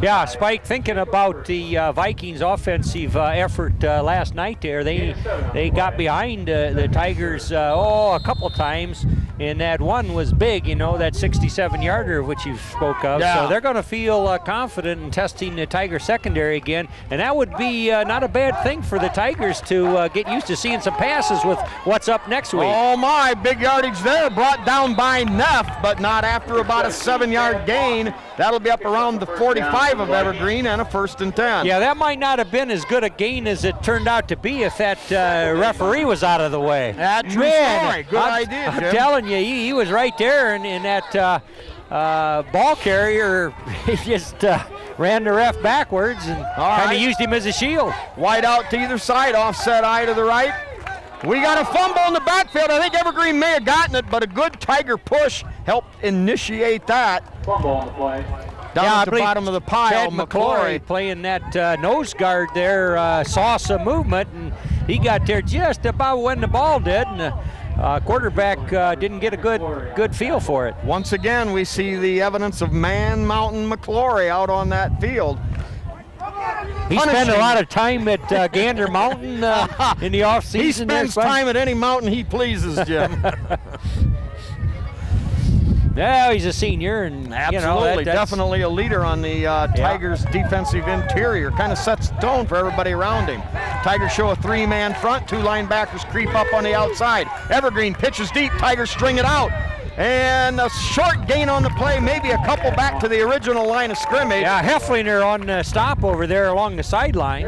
Yeah, Spike, thinking about the Vikings' offensive effort last night there, they got behind the Tigers a couple times, and that one was big, that 67-yarder which you spoke of. Yeah. So they're going to feel confident in testing the Tiger secondary again, and that would be not a bad thing for the Tigers to get used to seeing some passes with what's up next week. Oh my, big yardage there, brought down by Neff, but not after about a 7-yard gain. That'll be up around the 45 of Evergreen and a 1st and 10. Yeah, that might not have been as good a gain as it turned out to be if that referee was out of the way. That's true story. Good idea, Jim. I'm telling you, he was right there, and that ball carrier he just ran the ref backwards and kind of used him as a shield. Wide out to either side, offset eye to the right. We got a fumble in the backfield. I think Evergreen may have gotten it, but a good Tiger push helped initiate that. Fumble on the play. Down at the bottom of the pile, Chad McClory playing that nose guard there, saw some movement, and he got there just about when the ball did, and the quarterback didn't get a good feel for it. Once again, we see the evidence of Man Mountain McClory out on that field. He spent a lot of time at Gander Mountain in the off season. He spends time at any mountain he pleases, Jim. Yeah, he's a senior, and absolutely, that's definitely a leader on the Tigers' defensive interior. Kind of sets the tone for everybody around him. Tigers show a 3-man front, 2 linebackers creep up on the outside. Evergreen pitches deep, Tigers string it out. And a short gain on the play, maybe a couple back to the original line of scrimmage. Yeah, Hefflinger on the stop over there along the sideline.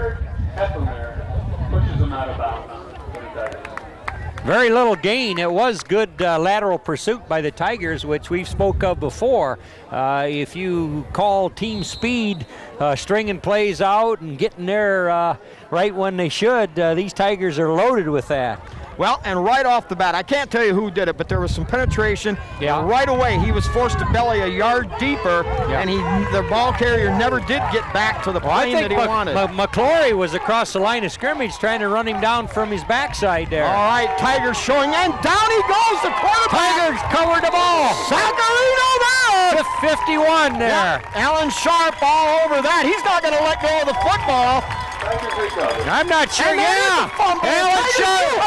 Hefflinger pushes him out of bounds. Very little gain. It was good lateral pursuit by the Tigers, which we've spoke of before. If you call team speed, stringing plays out and getting there right when they should, these Tigers are loaded with that. Well, and right off the bat, I can't tell you who did it, but there was some penetration. Yeah. And right away, he was forced to belly a yard deeper, and the ball carrier never did get back to the plane that he wanted. McClory was across the line of scrimmage trying to run him down from his backside there. All right, Tigers showing, and down he goes, the quarterback. Tigers covered the ball. Sacarino there. 51 there. Yeah. Alan Sharp all over that. He's not going to let go of the football. I'm not sure. Alan Sharp.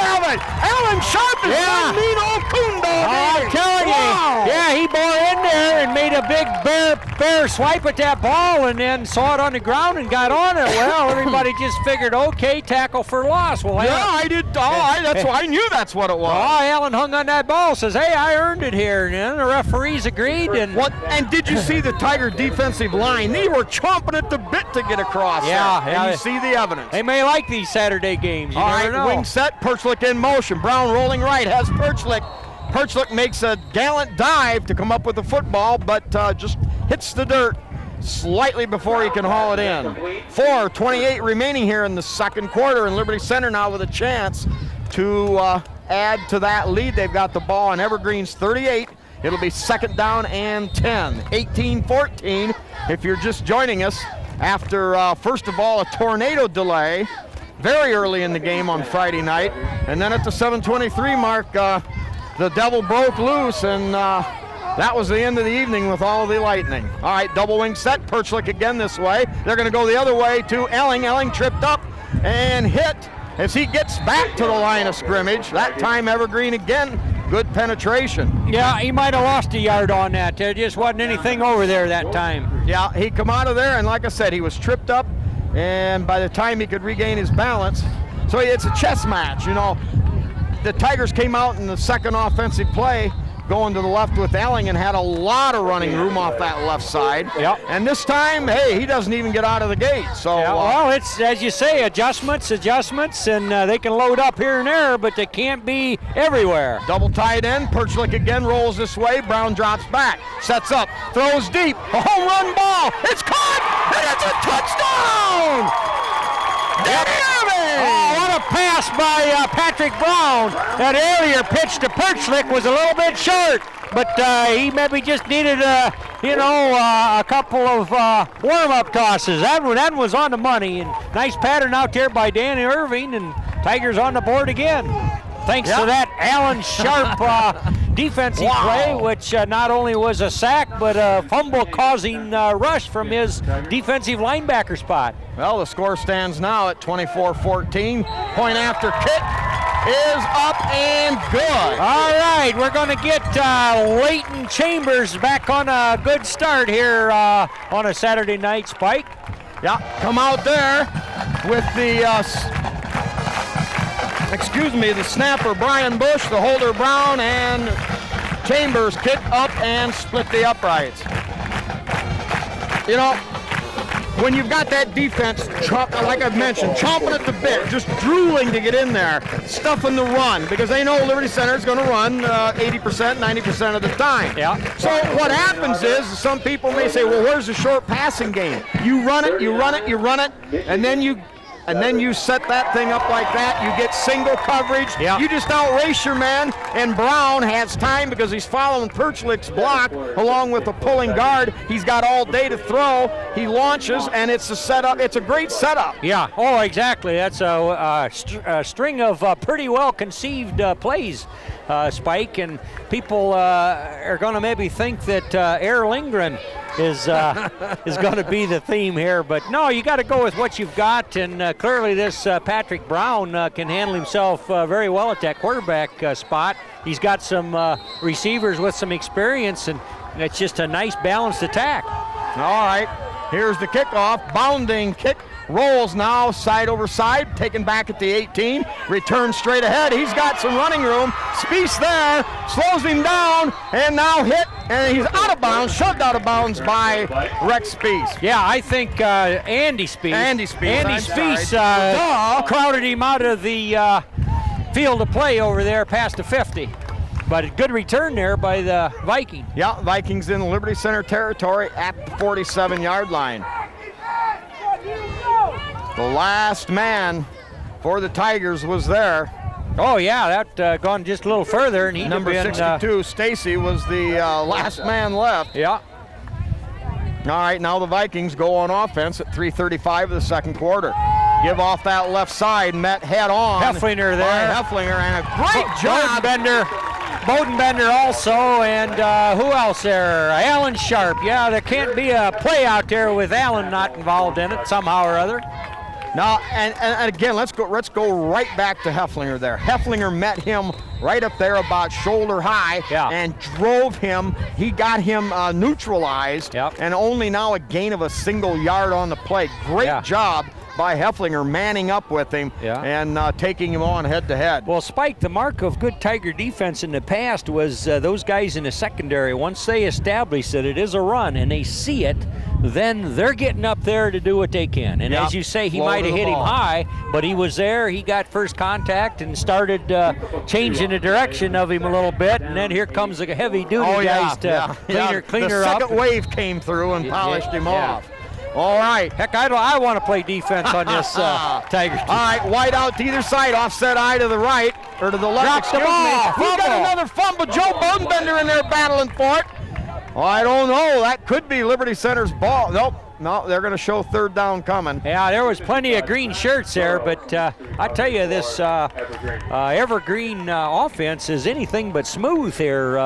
Alan Sharp is one mean old coon dog. I'm telling you. Yeah, he bore in there and made a big bear swipe at that ball and then saw it on the ground and got on it. Well, everybody just figured, okay, tackle for loss. Well, I did. That's why I knew that's what it was. Alan hung on that ball, says, hey, I earned it here. And then the referees agreed. And did you see the Tiger defensive line? They were chomping at the bit to get across. Yeah. And you see the evidence. They may like these Saturday games. You All never right, know. wing set, Perchlik in motion. Brown rolling right, has Perchlik. Perchlik makes a gallant dive to come up with the football, but just hits the dirt slightly before he can haul it in. 4:28 remaining here in the second quarter, and Liberty Center now with a chance to add to that lead. They've got the ball on Evergreen's 38. It'll be second down and 10. 18-14 if you're just joining us after, first of all, a tornado delay very early in the game on Friday night. And then at the 7:23 mark, the devil broke loose, and that was the end of the evening with all the lightning. All right, double wing set, Perchlik again this way. They're going to go the other way to Elling. Elling tripped up and hit as he gets back to the line of scrimmage. That time Evergreen again, good penetration. Yeah, he might have lost a yard on that. There just wasn't anything over there that time. Yeah, he come out of there, and like I said, he was tripped up, and by the time he could regain his balance, so it's a chess match, you know. The Tigers came out in the second offensive play going to the left with Elling and had a lot of running room off that left side. Yep. And this time, hey, he doesn't even get out of the gate. So, well, it's, as you say, adjustments, and they can load up here and there, but they can't be everywhere. Double tight end, Perchlik again rolls this way, Brown drops back, sets up, throws deep, a home run ball, it's caught, and it's a touchdown! Oh, what a pass by Patrick Brown. That earlier pitch to Perchlik was a little bit short, but he maybe just needed a couple of warm-up tosses. That one was on the money, and nice pattern out there by Danny Irving, and Tigers on the board again. Thanks to that Alan Sharp defensive play, which not only was a sack, but a fumble-causing rush from his defensive linebacker spot. Well, the score stands now at 24-14. Point after kick is up and good. All right, we're going to get Leighton Chambers back on a good start here on a Saturday night, Spike. Yeah, come out there with the the snapper Brian Bush, the holder Brown, and Chambers kick up and split the uprights. You know, when you've got that defense, like I've mentioned, chomping at the bit, just drooling to get in there, stuffing the run, because they know Liberty Center is going to run 80%, 90% of the time. Yeah. So what happens is, some people may say, well, where's the short passing game? You run it, and then you set that thing up like that. You get single coverage. Yeah. You just outrace your man, and Brown has time because he's following Perchlik's block along with a pulling guard. He's got all day to throw. He launches, and it's a setup. It's a great setup. Yeah. Oh, exactly. That's a string of pretty well conceived plays, Spike, and people are going to maybe think that Air Lindgren is going to be the theme here, but no, you got to go with what you've got, and clearly this Patrick Brown can handle himself very well at that quarterback spot. He's got some receivers with some experience, and it's just a nice balanced attack. All right, here's the kickoff, bounding kick. Rolls now side over side, taken back at the 18, returns straight ahead. He's got some running room. Spieth there, slows him down, and now hit, and he's out of bounds, shoved out of bounds by Rex Spieth. Yeah, I think Andy Spieth crowded him out of the field of play over there past the 50. But a good return there by the Viking. Yeah, Vikings in Liberty Center territory at the 47-yard line. The last man for the Tigers was there. Oh, yeah, that gone just a little further, and he'd Number have been, 62, Stacy, was the last man left. Yeah. All right, now the Vikings go on offense at 3:35 of the second quarter. Give off that left side, met head on. Hefflinger there. By Hefflinger, and a great job. Bodenbender also, and who else there? Alan Sharp. Yeah, there can't be a play out there with Alan not involved in it somehow or other. Now, and again, let's go right back to Hefflinger there. Hefflinger met him right up there about shoulder high, and drove him. He got him neutralized, and only now a gain of a single yard on the play. Great job by Hefflinger manning up with him and taking him on head-to-head. Well, Spike, the mark of good Tiger defense in the past was those guys in the secondary, once they establish that it is a run and they see it, then they're getting up there to do what they can. And as you say, he might have hit him high, but he was there. He got first contact and started changing the direction of him a little bit. And then here comes the heavy-duty guys to clean her up. The second wave came through and polished him off. All right. Heck, I want to play defense on this Tigers team. All right, wide out to either side, offset eye to the right, or to the left. Drops the ball. We got another fumble. Joe Bodenbender in there battling for it. Oh, I don't know. That could be Liberty Center's ball. Nope. No, they're going to show third down coming. Yeah, there was plenty of green shirts there, but I tell you, this Evergreen offense is anything but smooth here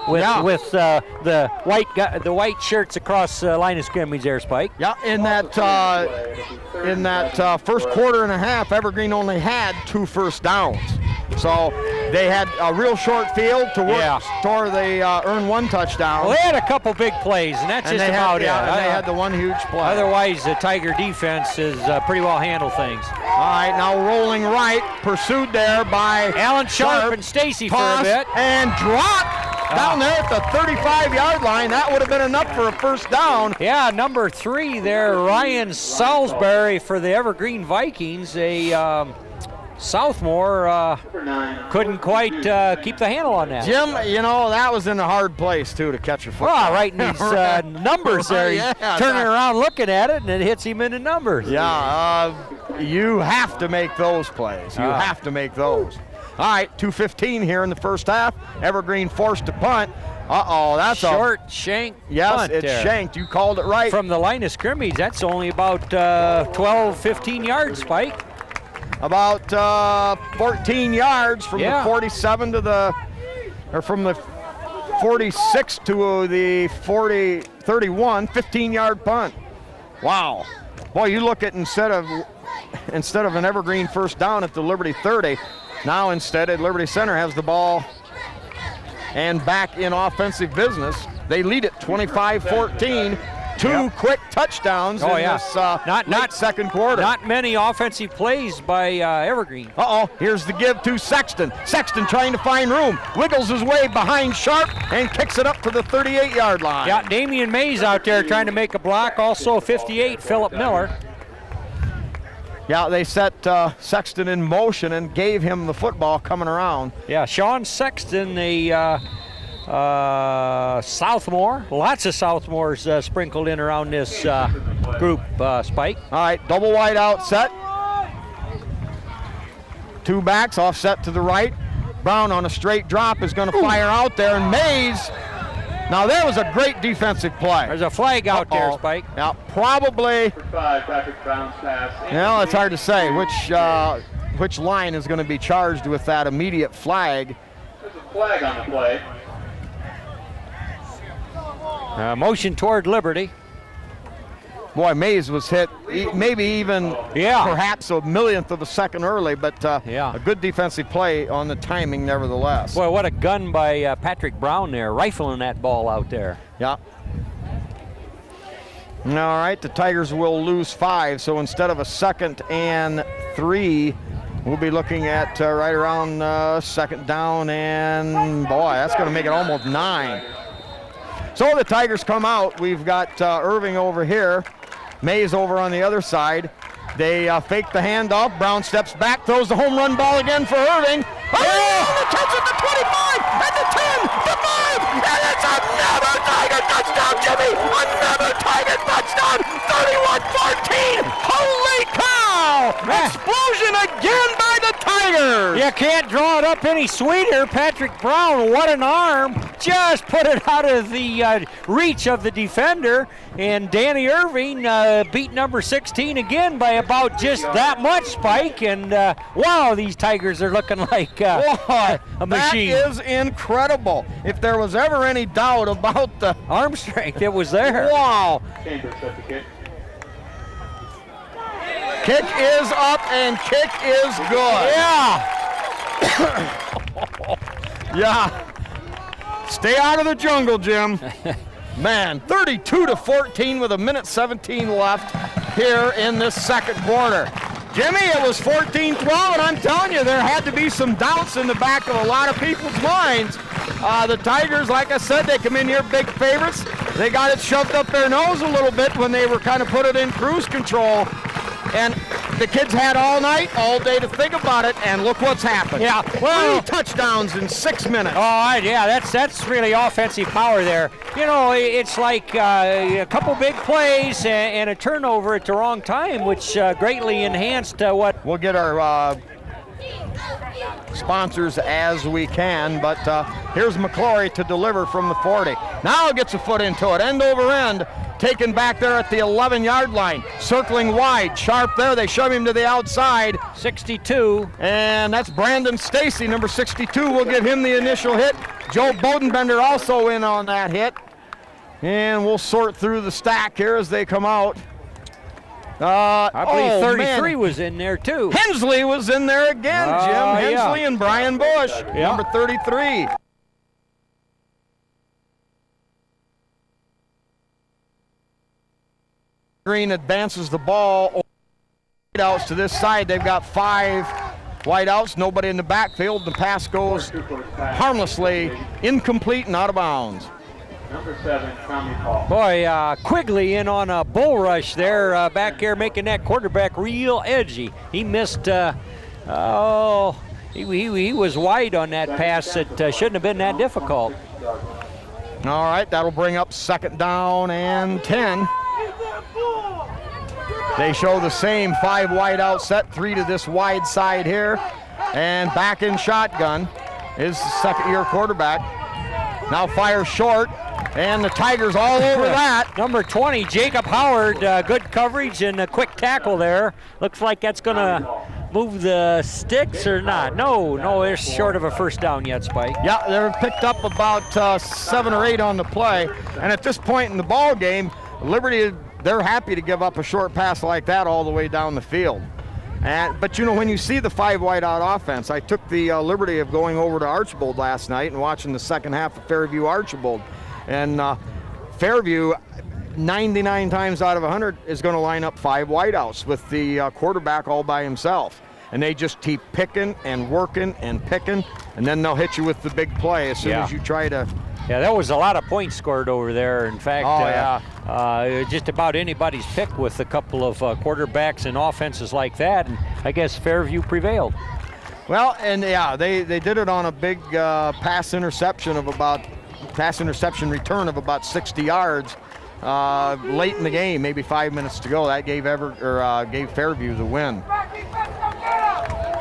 with the white shirts across line of scrimmage there, Spike. Yeah, in that first quarter and a half, Evergreen only had 2 first downs. So they had a real short field to work toward they earned 1 touchdown. Well, they had a couple big plays, and that's just about it. And they had the 1 huge play. Otherwise, the Tiger defense is pretty well handled things. All right, now rolling right, pursued there by Alan Sharp and Stacy for a bit. And dropped down there at the 35-yard line. That would have been enough for a first down. Yeah, number 3 there, Ryan Salisbury for the Evergreen Vikings, a sophomore, couldn't quite keep the handle on that. Jim, you know, that was in a hard place, too, to catch a football. Well, right in these numbers there. He's turning around looking at it, and it hits him in the numbers. Yeah, you have to make those plays. You have to make those. All right, 2:15 here in the first half. Evergreen forced to punt. Uh-oh, that's short shank punt. Yes, it's shanked. You called it right. From the line of scrimmage, that's only about 12, 15 yards, Spike. About 14 yards from the 47 to the, or from the 46 to the 31, 15-yard punt. Wow. Boy, you look at instead of an Evergreen first down at the Liberty 30, now instead Liberty Center has the ball and back in offensive business. They lead it 25-14. 2 quick touchdowns in this late second quarter. Not many offensive plays by Evergreen. Uh-oh, here's the give to Sexton. Sexton trying to find room, wiggles his way behind Sharp and kicks it up to the 38-yard line. Yeah, Damian Mays out there trying to make a block. Also 58, Philip Miller. Yeah, they set Sexton in motion and gave him the football coming around. Yeah, Sean Sexton, a sophomore. Lots of sophomores sprinkled in around this group, Spike. All right, double wide out set. 2 backs offset to the right. Brown on a straight drop is going to fire out there, and Mays. Now there was a great defensive play. There's a flag out there, Spike. Yeah, probably. Patrick Brown's pass. Well, it's hard to say which line is going to be charged with that immediate flag. There's a flag on the play. Motion toward Liberty. Boy, Mays was hit maybe even perhaps a millionth of a second early, but a good defensive play on the timing nevertheless. Boy, what a gun by Patrick Brown there, rifling that ball out there. Yeah. All right, the Tigers will lose 5, so instead of a 2nd and 3, we'll be looking at right around 2nd down, and boy, that's going to make it almost 9. So the Tigers come out. We've got Irving over here, Mays over on the other side. They fake the handoff. Brown steps back, throws the home run ball again for Irving. Oh, catch at the 25, at the 10, the 5, and it's another Tiger touchdown, Jimmy! Another Tiger touchdown, 31-14! Holy cow! Explosion again by the Tigers! Tigers! You can't draw it up any sweeter. Patrick Brown, what an arm. Just put it out of the reach of the defender. And Danny Irving beat number 16 again by about just that much, Spike. And wow, these Tigers are looking like a machine. That is incredible. If there was ever any doubt about the arm strength, it was there. Wow. Chambers set the kick. Kick is up and kick is good. Yeah. Yeah. Stay out of the jungle, Jim. Man, 32-14 with 1:17 left here in this second quarter. Jimmy, it was 14-12, and I'm telling you, there had to be some doubts in the back of a lot of people's minds. The Tigers, like I said, they come in here big favorites. They got it shoved up their nose a little bit when they were kind of put it in cruise control. And the kids had all night, all day to think about it, and look what's happened. Yeah, well, 3 touchdowns in 6 minutes. Oh, yeah, that's really offensive power there. You know, it's like a couple big plays and a turnover at the wrong time, which greatly enhanced what. We'll get our sponsors as we can, but here's McClory to deliver from the 40. Now gets a foot into it, end over end. Taken back there at the 11-yard line. Circling wide. Sharp there. They shove him to the outside. 62. And that's Brandon Stacy, number 62. We'll give him the initial hit. Joe Bodenbender also in on that hit. And we'll sort through the stack here as they come out. I believe 33 was in there, too. Hensley was in there again, Jim. Hensley and Brian Bush, number 33. Green advances the ball wideouts to this side. They've got 5 wideouts, nobody in the backfield. The pass goes harmlessly incomplete and out of bounds. Number 7, Tommy Paul. Boy, Quigley in on a bull rush there, back there making that quarterback real edgy. He missed, he was wide on that pass that shouldn't have been that difficult. All right, that'll bring up 2nd down and 10. They show the same 5 wide out set, 3 to this wide side here. And back in shotgun is the second-year quarterback. Now fires short, and the Tigers all over that. Number 20, Jacob Howard, good coverage and a quick tackle there. Looks like that's going to move the sticks or not. No, they're short of a first down yet, Spike. Yeah, they're picked up about 7 or 8 on the play. And at this point in the ball game, Liberty, they're happy to give up a short pass like that all the way down the field. But you know, when you see the 5 wide out offense, I took the liberty of going over to Archbold last night and watching the second half of Fairview Archbold. And Fairview, 99 times out of 100, is going to line up 5 wideouts with the quarterback all by himself. And they just keep picking and working and picking, and then they'll hit you with the big play as soon as you try to. Yeah, that was a lot of points scored over there. In fact, just about anybody's pick with a couple of quarterbacks and offenses like that, and I guess Fairview prevailed. Well, and they did it on a big pass interception return of about 60 yards late in the game, maybe 5 minutes to go. That gave Fairview the win.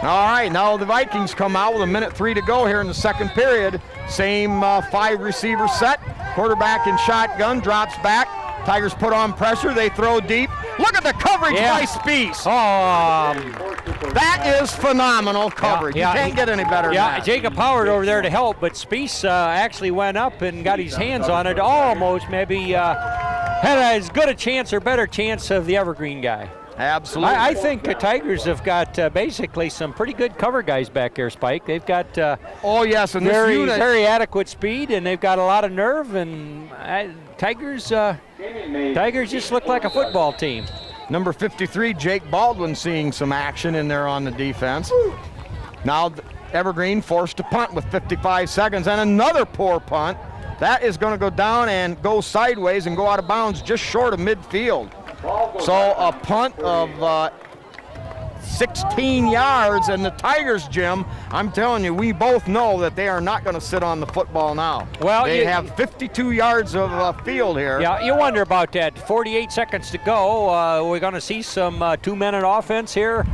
All right, now the Vikings come out with 1:03 to go here in the second period. Same 5 receiver set. Quarterback in shotgun, drops back. Tigers put on pressure. They throw deep. Look at the coverage by Spees. That is phenomenal coverage. You can't get any better than that. Jacob Howard over there to help, but Spees actually went up and got his hands on it. Almost maybe had as good a chance or better chance of the Evergreen guy. Absolutely. I think the Tigers have got basically some pretty good cover guys back there, Spike. They've got and very adequate speed, and they've got a lot of nerve. And Tigers just look like a football team. Number 53, Jake Baldwin, seeing some action in there on the defense. Now Evergreen forced to punt with 55 seconds, and another poor punt. That is going to go down and go sideways and go out of bounds just short of midfield. So a punt of 16 yards, and the Tigers, Jim, I'm telling you, we both know that they are not going to sit on the football now. Well, they have 52 yards of field here. Yeah, you wonder about that. 48 seconds to go. We're going to see some 2-minute offense here.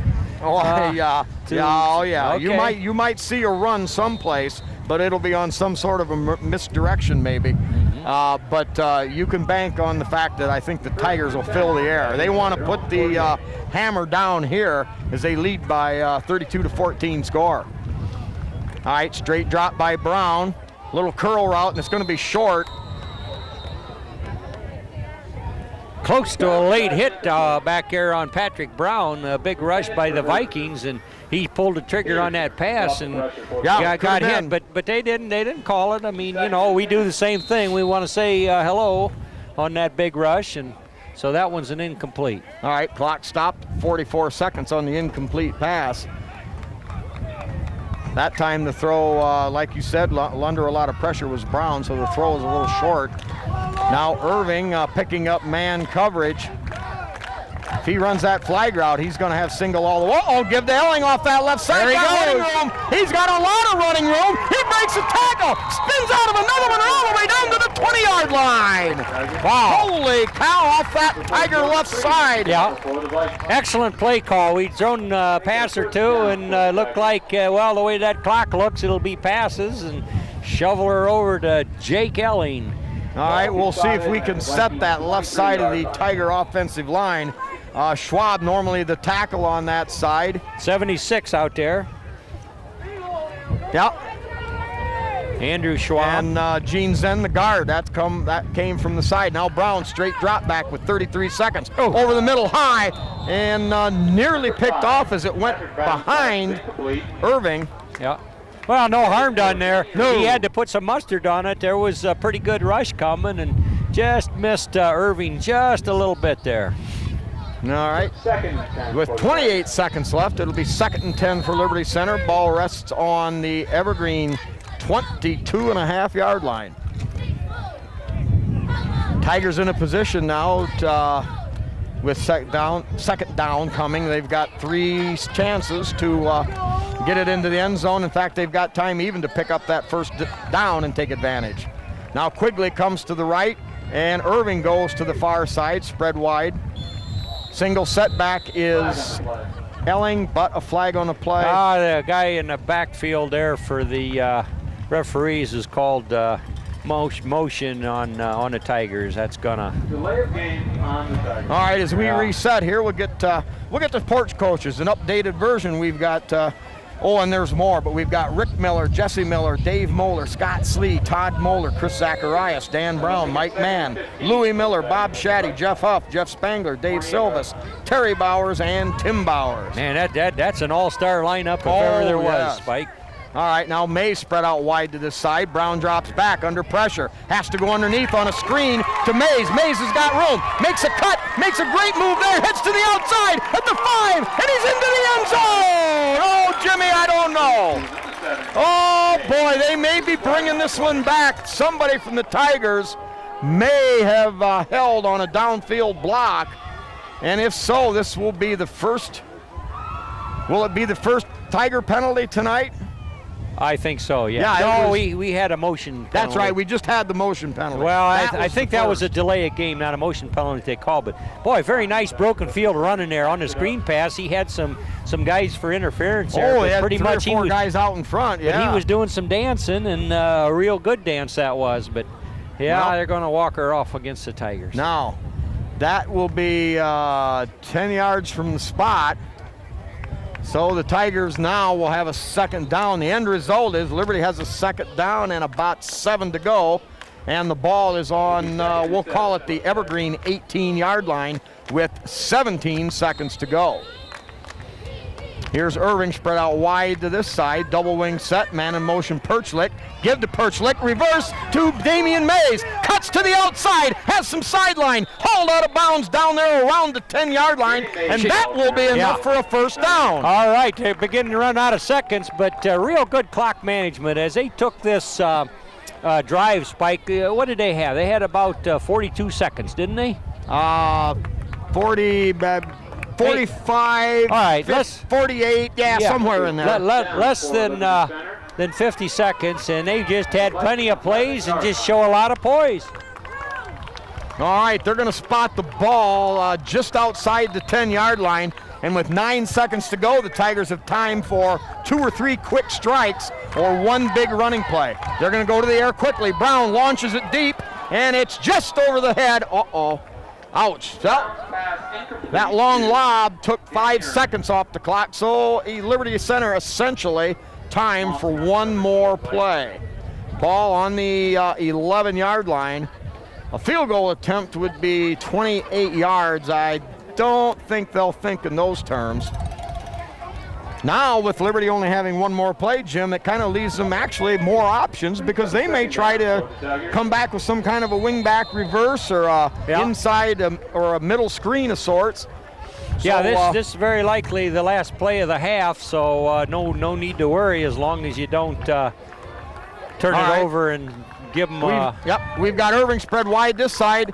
Oh, yeah. Oh, yeah. Okay. You might see a run someplace, but it'll be on some sort of a misdirection maybe. But you can bank on the fact that I think the Tigers will fill the air. They want to put the hammer down here as they lead by 32-14 score. All right, straight drop by Brown. Little curl route, and it's going to be short. Close to a late hit back there on Patrick Brown. A big rush by the Vikings, and he pulled the trigger on that pass and got hit. But they didn't call it. I mean, you know, we do the same thing. We want to say hello on that big rush, and so that one's an incomplete. All right, clock stopped. 44 seconds on the incomplete pass. That time the throw, like you said, under a lot of pressure was Brown, so the throw was a little short. Now Irving picking up man coverage. If he runs that flag route, he's going to have single all the way. Oh, give the Elling off that left side. There he goes. Room. He's got a lot of running room. He breaks a tackle, spins out of another one all the way down to the 20-yard line. Wow. Holy cow, off that Tiger left side. Yeah. Excellent play call. We'd thrown a pass or two and looked like, well, the way that clock looks, it'll be passes, and shovel her over to Jake Elling. All right, we'll see if we can set that left side of the Tiger offensive line. Schwab normally the tackle on that side. 76 out there. Yep. Andrew Schwab. And Gene Zen, the guard. That came from the side. Now Brown straight drop back with 33 seconds. Over the middle high and nearly picked off as it went behind Irving. Yeah. Well, no harm done there. No. He had to put some mustard on it. There was a pretty good rush coming and just missed Irving just a little bit there. All right. With 28 seconds left, it'll be 2nd and 10 for Liberty Center. Ball rests on the Evergreen 22.5-yard line. Tigers in a position now with second down coming. They've got 3 chances to get it into the end zone. In fact, they've got time even to pick up that first down and take advantage. Now Quigley comes to the right, and Irving goes to the far side, spread wide. Single setback is Elling, but a flag on the play. The guy in the backfield there for the referees is called motion on the Tigers. That's gonna Delay of game on the Tigers. All right, as we reset here, we'll get the porch coaches, an updated version. We've got and there's more, but we've got Rick Miller, Jesse Miller, Dave Moeller, Scott Slee, Todd Moeller, Chris Zacharias, Dan Brown, Mike Mann, Louis Miller, Bob Shaddy, Jeff Huff, Jeff Spangler, Dave Silvas, Terry Bowers, and Tim Bowers. Man, that's an all-star lineup if ever there was, Spike. All right, now Mays spread out wide to this side. Brown drops back under pressure. Has to go underneath on a screen to Mays. Mays has got room. Makes a cut. Makes a great move there. Hits to the outside at the 5, and he's into the end zone. Oh, Jimmy, I don't know. Oh, boy, they may be bringing this one back. Somebody from the Tigers may have held on a downfield block. And if so, this will be the first. Will it be the first Tiger penalty tonight? I think so, yeah. We had a motion penalty. That's right, we just had the motion penalty. Well, I think that was a delay of game, not a motion penalty they called. But, boy, very nice broken field running there on the screen pass. He had some guys for interference there. He had pretty 3 much or 4 guys out in front, yeah. But he was doing some dancing, and a real good dance that was. But, they're going to walk her off against the Tigers. Now, that will be 10 yards from the spot. So the Tigers now will have a 2nd down. The end result is Liberty has a 2nd down and about 7 to go. And the ball is on, we'll call it the Evergreen 18-yard line with 17 seconds to go. Here's Irving spread out wide to this side. Double wing set, man in motion, Perchlik. Give to Perchlik, reverse to Damian Mays. Cuts to the outside, has some sideline. Hauled out of bounds down there around the 10-yard line, and that will be enough for a 1st down. All right, they're beginning to run out of seconds, but real good clock management as they took this drive, Spike. What did they have? They had about 42 seconds, didn't they? 45, all right, 48, somewhere in there. Less than 50 seconds, and they just had plenty of plays and just show a lot of poise. All right, they're going to spot the ball just outside the 10-yard line. And with 9 seconds to go, the Tigers have time for 2 or 3 quick strikes or one big running play. They're going to go to the air quickly. Brown launches it deep, and it's just over the head. Uh-oh. Ouch. That long lob took 5 seconds off the clock, so Liberty Center essentially time for one more play. Ball on the 11-yard line. A field goal attempt would be 28 yards. I don't think they'll think in those terms. Now, with Liberty only having one more play, Jim, it kind of leaves them actually more options because they may try to come back with some kind of a wing-back reverse or inside or a middle screen of sorts. Yeah, this is very likely the last play of the half, so no need to worry as long as you don't turn it over and give them. We've got Irving spread wide this side.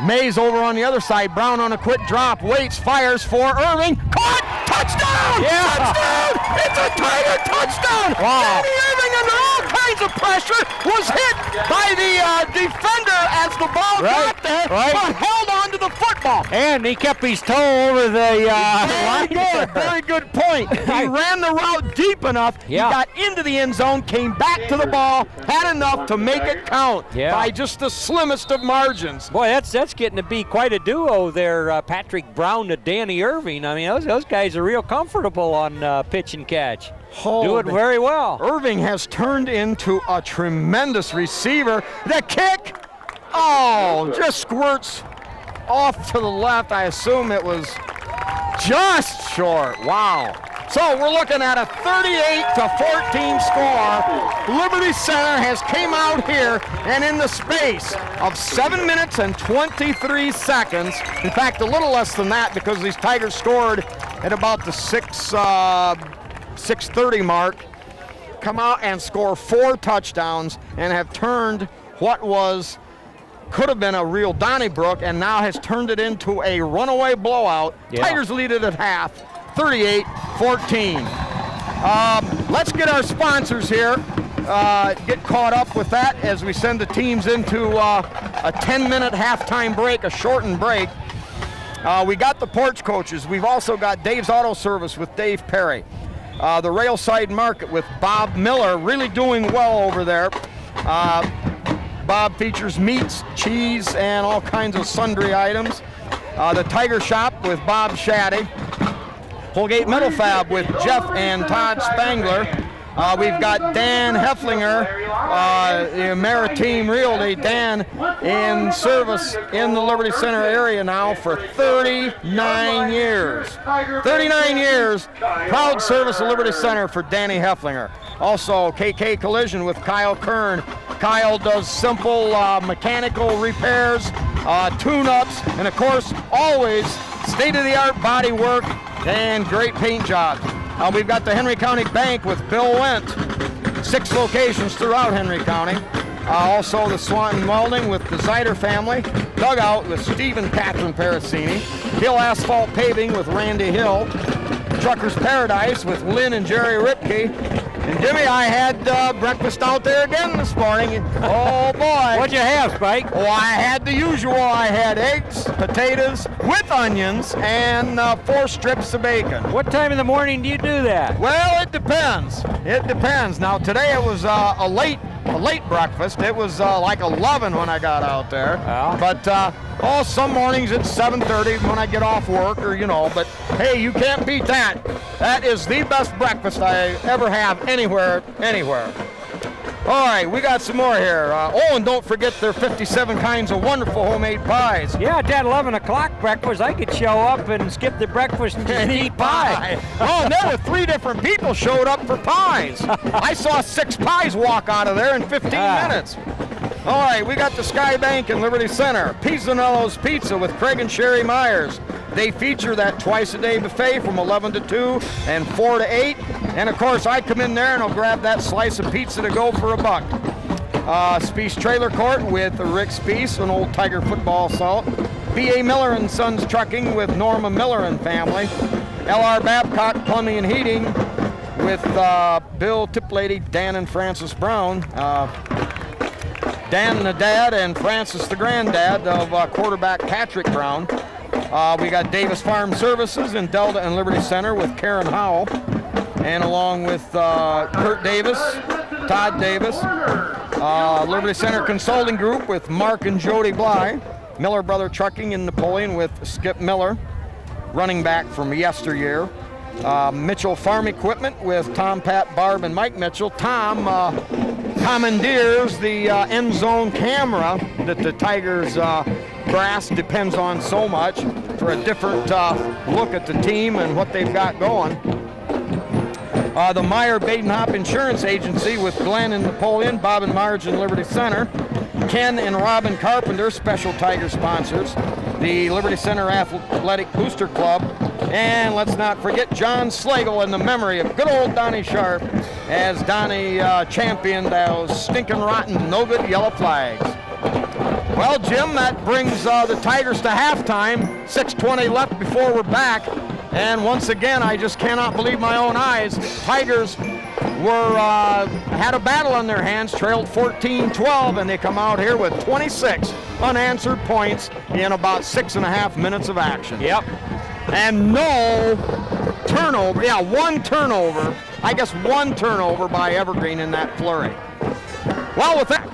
Mays over on the other side. Brown on a quick drop. Waits, fires for Irving. Caught! Touchdown! Yeah. Touchdown! It's a Tiger touchdown! Wow. Danny Irving under all kinds of pressure was hit by the defender as the ball got there, but held on to the football. And he kept his toe over the line. Very good point. He ran the route deep enough. Yeah. He got into the end zone, came back to the ball, had enough to make it count by just the slimmest of margins. Boy, that's getting to be quite a duo there, Patrick Brown to Danny Irving. I mean, those guys are real comfortable on pitch and catch. Do it very well. Irving has turned into a tremendous receiver. The kick, just squirts off to the left. I assume it was just short. Wow. So we're looking at a 38-14 score. Liberty Center has came out here and in the space of 7 minutes and 23 seconds, in fact a little less than that because these Tigers scored at about the 6:30 mark, come out and score 4 touchdowns and have turned what could have been a real Donnybrook and now has turned it into a runaway blowout. Tigers lead it at half, 38-14. Let's get our sponsors here, get caught up with that as we send the teams into a 10-minute halftime break, a shortened break. We got the porch coaches. We've also got Dave's Auto Service with Dave Perry. The Railside Market with Bob Miller, really doing well over there. Bob features meats, cheese, and all kinds of sundry items. The Tiger Shop with Bob Shaddy. Holgate Metal Fab with Jeff and Todd Spangler. We've got Dan Hefflinger, the Maritime Realty. Dan in service in the Liberty Center area now for 39 years. 39 years, proud service of Liberty Center for Danny Hefflinger. Also, KK Collision with Kyle Kern. Kyle does simple mechanical repairs, tune-ups, and of course, always state-of-the-art body work and great paint jobs. We've got the Henry County Bank with Bill Wendt, 6 locations throughout Henry County. Also the Swanton Welding with the Zeider family. Dugout with Steve and Catherine Parasini. Hill Asphalt Paving with Randy Hill. Trucker's Paradise with Lynn and Jerry Ripke. And Jimmy, I had breakfast out there again this morning. Oh boy. What'd you have, Spike? Oh, I had the usual. I had eggs, potatoes with onions, and 4 strips of bacon. What time in the morning do you do that? Well, it depends. It depends. Now today it was a late breakfast. It was like 11 when I got out there. Well. But some mornings it's 7:30 when I get off work, or but hey, you can't beat that. That is the best breakfast I ever have anywhere. All right, we got some more here. And don't forget their 57 kinds of wonderful homemade pies. Yeah, at that 11 o'clock breakfast, I could show up and skip the breakfast and just eat pie. And there were 3 different people showed up for pies. I saw 6 pies walk out of there in 15 minutes. All right, we got the Sky Bank in Liberty Center. Pizzanello's Pizza with Craig and Sherry Myers. They feature that twice-a-day buffet from 11 to 2 and 4 to 8. And, of course, I come in there and I'll grab that slice of pizza to go for $1. Spies Trailer Court with Rick Spies, an old Tiger football salt. B.A. Miller & Sons Trucking with Norma Miller and family. L.R. Babcock Plumbing and Heating with Bill Tiplady, Dan and Francis Brown. Dan the dad and Francis the granddad of quarterback Patrick Brown. We got Davis Farm Services in Delta and Liberty Center with Karen Howell, and along with Kurt Davis, Todd Davis. Liberty Center Consulting Group with Mark and Jody Bly. Miller Brother Trucking in Napoleon with Skip Miller, running back from yesteryear. Mitchell Farm Equipment with Tom, Pat, Barb, and Mike Mitchell. Tom commandeers the end zone camera that the Tigers brass depends on so much for a different look at the team and what they've got going. The Meyer Badenhop Insurance Agency with Glenn and Napoleon, Bob and Marge in Liberty Center. Ken and Robin Carpenter, special Tiger sponsors. The Liberty Center Athletic Booster Club. And let's not forget John Slagle in the memory of good old Donnie Sharp as Donnie championed those stinking rotten, no good yellow flags. Well, Jim, that brings the Tigers to halftime. 6:20 left before we're back. And once again, I just cannot believe my own eyes. Tigers had a battle on their hands, trailed 14-12, and they come out here with 26 unanswered points in about 6.5 minutes of action. Yep. And no turnover. Yeah, one turnover. I guess one turnover by Evergreen in that flurry. Well, with that.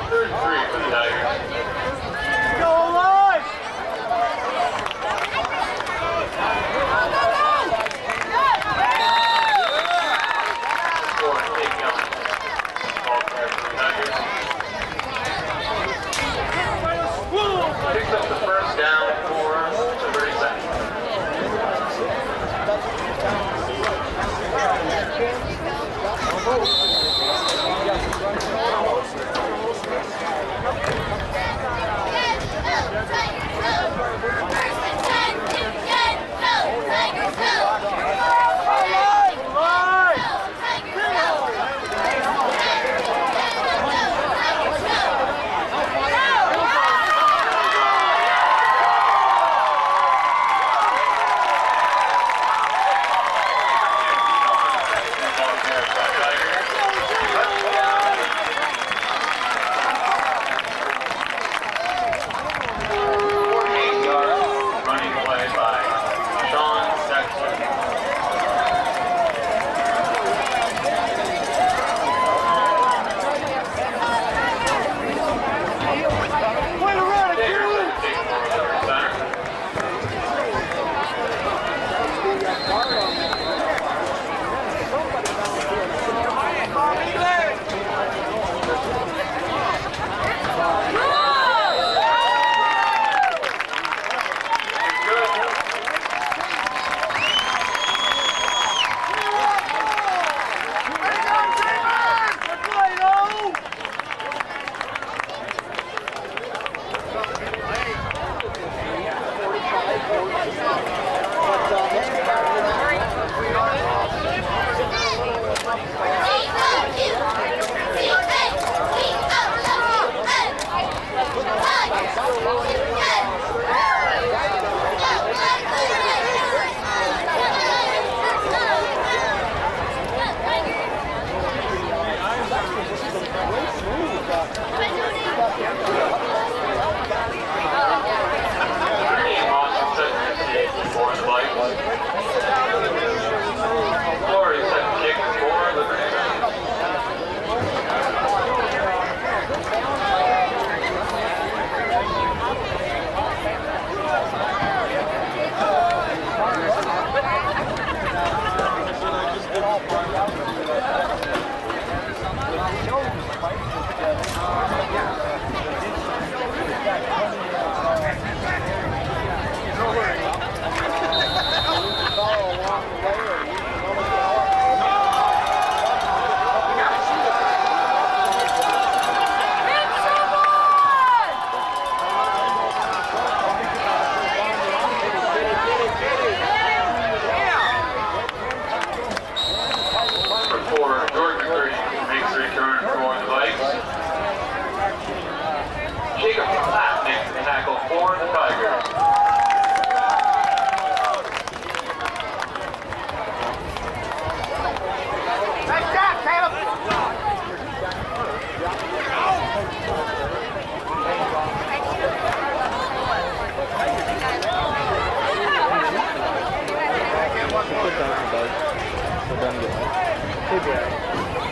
Third and 3 for the Tigers. Score and takedown. Ball carrier for the Tigers. Picks up the first down for the 32nd.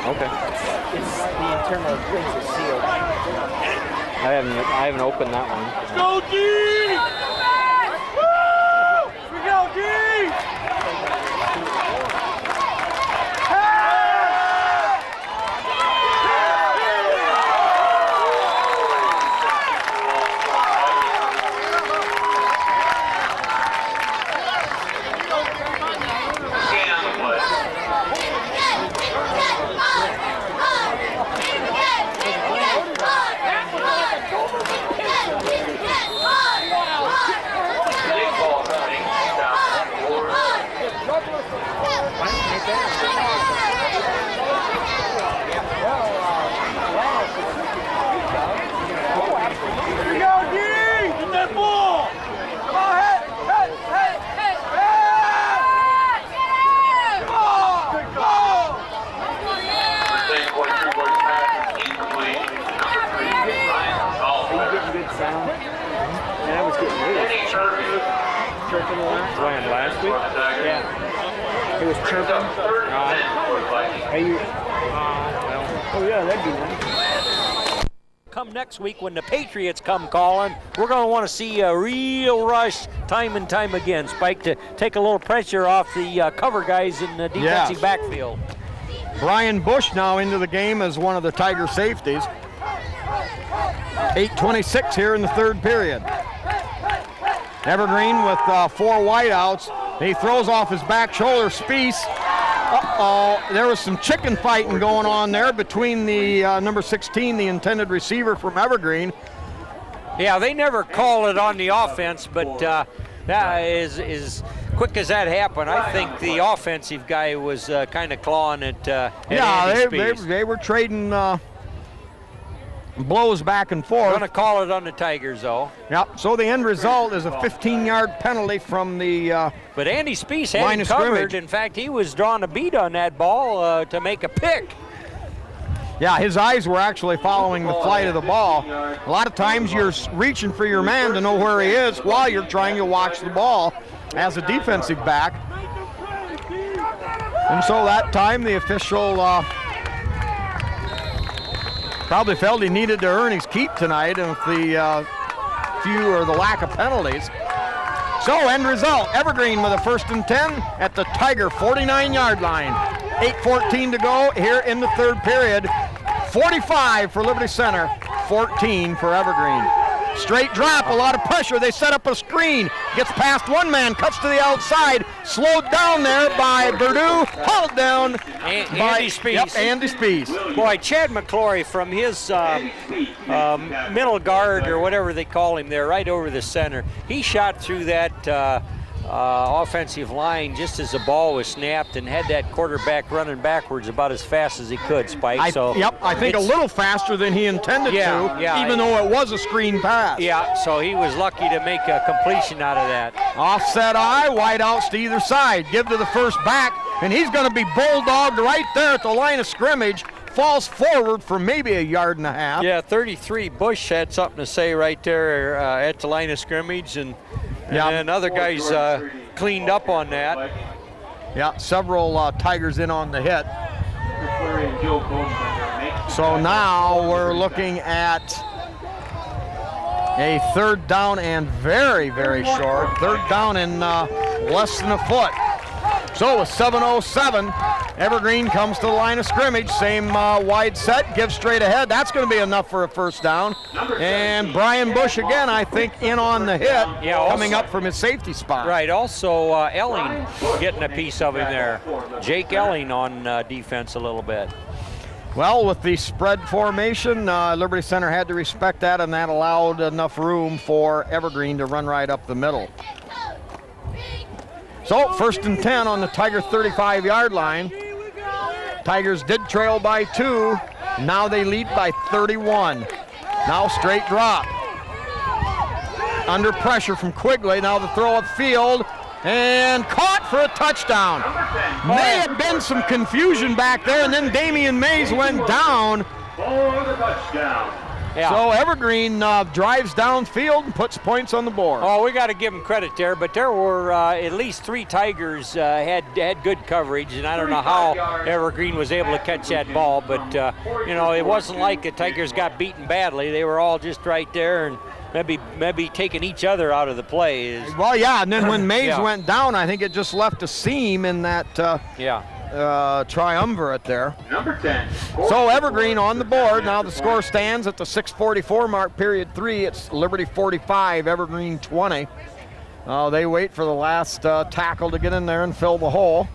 Okay. It's the internal rings are sealed. I haven't opened that one. Go D! Woo! We go D! When last week? Yeah. It was chirping. Are you? Oh yeah, that'd be nice. Come next week when the Patriots come calling, we're going to want to see a real rush time and time again, Spike, to take a little pressure off the cover guys in the defensive backfield. Brian Bush now into the game as one of the Tiger safeties. 8:26 here in the third period. Evergreen with 4 wideouts. He throws off his back shoulder. Speece. Uh-oh, there was some chicken fighting going on there between the number 16, the intended receiver from Evergreen. Yeah, they never call it on the offense, but that is quick as that happened. I think the offensive guy was kind of clawing at Andy Speece. they were trading blows back and forth. Going to call it on the Tigers, though. Yep. So the end result is a 15-yard penalty from the But Andy Speece had line him of covered. scrimmage. In fact, he was drawing a beat on that ball to make a pick. Yeah, his eyes were actually following the flight of the ball. A lot of times you're reaching for your man to know where he is while you're trying to watch the ball as a defensive back. And so that time the official probably felt he needed to earn his keep tonight with the few or the lack of penalties. So end result, Evergreen with a 1st and 10 at the Tiger 49-yard line. 8:14 to go here in the third period. 45 for Liberty Center, 14 for Evergreen. Straight drop, a lot of pressure. They set up a screen. Gets past one man, cuts to the outside. Slowed down there by Purdue. Hauled down by Andy Speece. Yep, Andy Speece. Boy, Chad McClory from his middle guard or whatever they call him there, right over the center. He shot through that offensive line just as the ball was snapped and had that quarterback running backwards about as fast as he could, Spike. I think a little faster than he intended to, even though it was a screen pass. Yeah, so he was lucky to make a completion out of that. Offset eye, wide outs to either side. Give to the first back, and he's going to be bulldogged right there at the line of scrimmage. Falls forward for maybe a yard and a half. Yeah, 33. Bush had something to say right there at the line of scrimmage, and then other guys cleaned up on that. Yeah, several Tigers in on the hit. So now we're looking at a 3rd down and very, very short. 3rd down in less than a foot. So with 7:07, Evergreen comes to the line of scrimmage. Same wide set, gives straight ahead. That's going to be enough for a 1st down. And Brian Bush again, I think, in on the hit, coming up from his safety spot. Right, also Elling getting a piece of him there. Jake Elling on defense a little bit. Well, with the spread formation, Liberty Center had to respect that, and that allowed enough room for Evergreen to run right up the middle. So 1st and 10 on the Tiger 35-yard line. Tigers did trail by 2. Now they lead by 31. Now straight drop. Under pressure from Quigley. Now the throw upfield and caught for a touchdown. May have been some confusion back there, and then Damian Mays went down. For the touchdown. Yeah. So Evergreen drives downfield and puts points on the board. Oh, we got to give him credit there, but there were at least 3 Tigers had good coverage, and I don't know how Evergreen was able to catch that ball, but it wasn't like the Tigers got beaten badly. They were all just right there and maybe taking each other out of the play. Well, yeah, and then when Mays went down, I think it just left a seam in that triumvirate there. Number 10. So Evergreen on the board. Now the score stands at the 6:44 mark, period 3. It's Liberty 45, Evergreen 20. They wait for the last tackle to get in there and fill the hole.